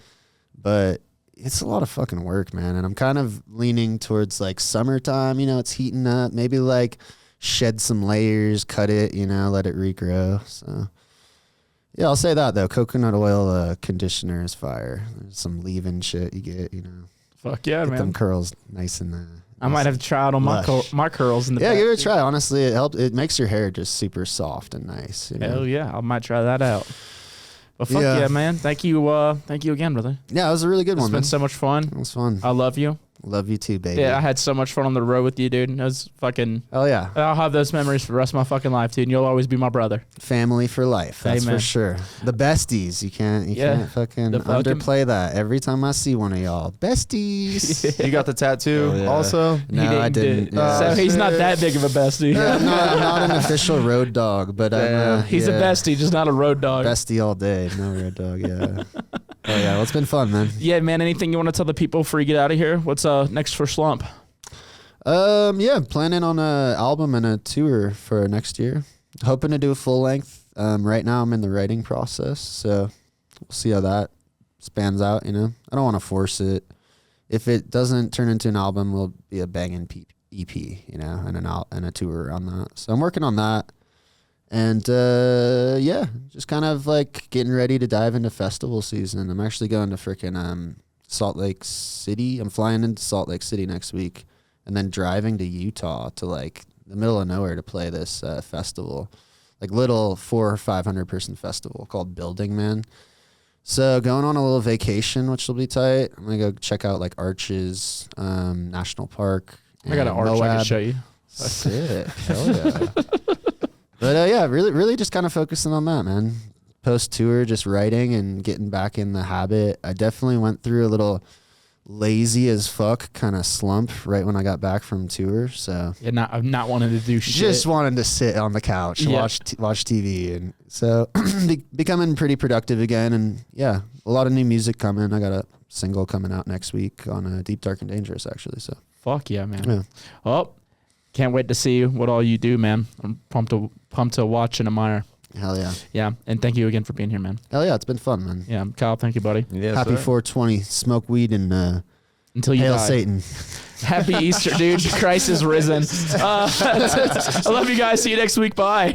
But it's a lot of fucking work, man, and I'm kind of leaning towards like summertime, you know, it's heating up, maybe like shed some layers, cut it, you know, let it regrow. So yeah, I'll say that though, coconut oil conditioner is fire. There's some leave-in shit you get, you know, Fuck yeah, get man. them curls nice and I might have to try it on my lush. my curls in the yeah, back. give it a try. Honestly, it helps. It makes your hair just super soft and nice. You know? Hell yeah, I might try that out. But fuck yeah, Yeah. man. Thank you again, brother. Yeah, it was a really good It's one, been man. so much fun. It was fun. I love you. Love you too, baby. Yeah, I had so much fun on the road with you, dude. It was fucking. Hell yeah. I'll have those memories for the rest of my fucking life, dude. And you'll always be my brother. Family for life. That's Amen. for sure. The besties. You can't fucking The fucking- underplay that. Every time I see one of y'all, besties. You got the tattoo Oh, yeah. also? No, I didn't. do it. Yeah. So he's not shit. that big of a bestie. Yeah, I'm not an official road dog, but I'm He's a bestie, just not a road dog. bestie all day. No road dog. Yeah. Oh yeah, well, it's been fun, man. Yeah, man. Anything you want to tell the people before you get out of here? What's next for Shlump? Yeah, planning on a album and a tour for next year. Hoping to do a full length. Right now I'm in the writing process, so we'll see how that spans out, you know. I don't want to force it. If it doesn't turn into an album, it'll be a banging EP, you know, and a tour on that. So I'm working on that. And yeah, just kind of like getting ready to dive into festival season. I'm actually going to freaking Salt Lake City. I'm flying into Salt Lake City next week and then driving to Utah to like the middle of nowhere to play this festival, like little 400 or 500 person festival called Building Man. So going on a little vacation, which will be tight. I'm going to go check out like Arches National Park. I got an and arch I can Moab. show you. Sick. Hell yeah. But yeah, really just kind of focusing on that, man. Post-tour, just writing and getting back in the habit. I definitely went through a little lazy as fuck kind of slump right when I got back from tour. So Yeah, I'm not wanting to do shit. just wanted to sit on the couch and Yeah. watch TV. And so becoming pretty productive again. And yeah, a lot of new music coming. I got a single coming out next week on Deep, Dark, and Dangerous, actually. So Fuck yeah, man. yeah. Oh, can't wait to see what all you do, man. I'm pumped to watch and admire. Hell yeah. Yeah, and thank you again for being here, man. Hell yeah, it's been fun, man. Yeah, Kyle, thank you, buddy. Yes, Happy sir. 420. Smoke weed and Until you hail die. Satan. Happy Easter, dude. Christ is risen. I love you guys. See you next week. Bye.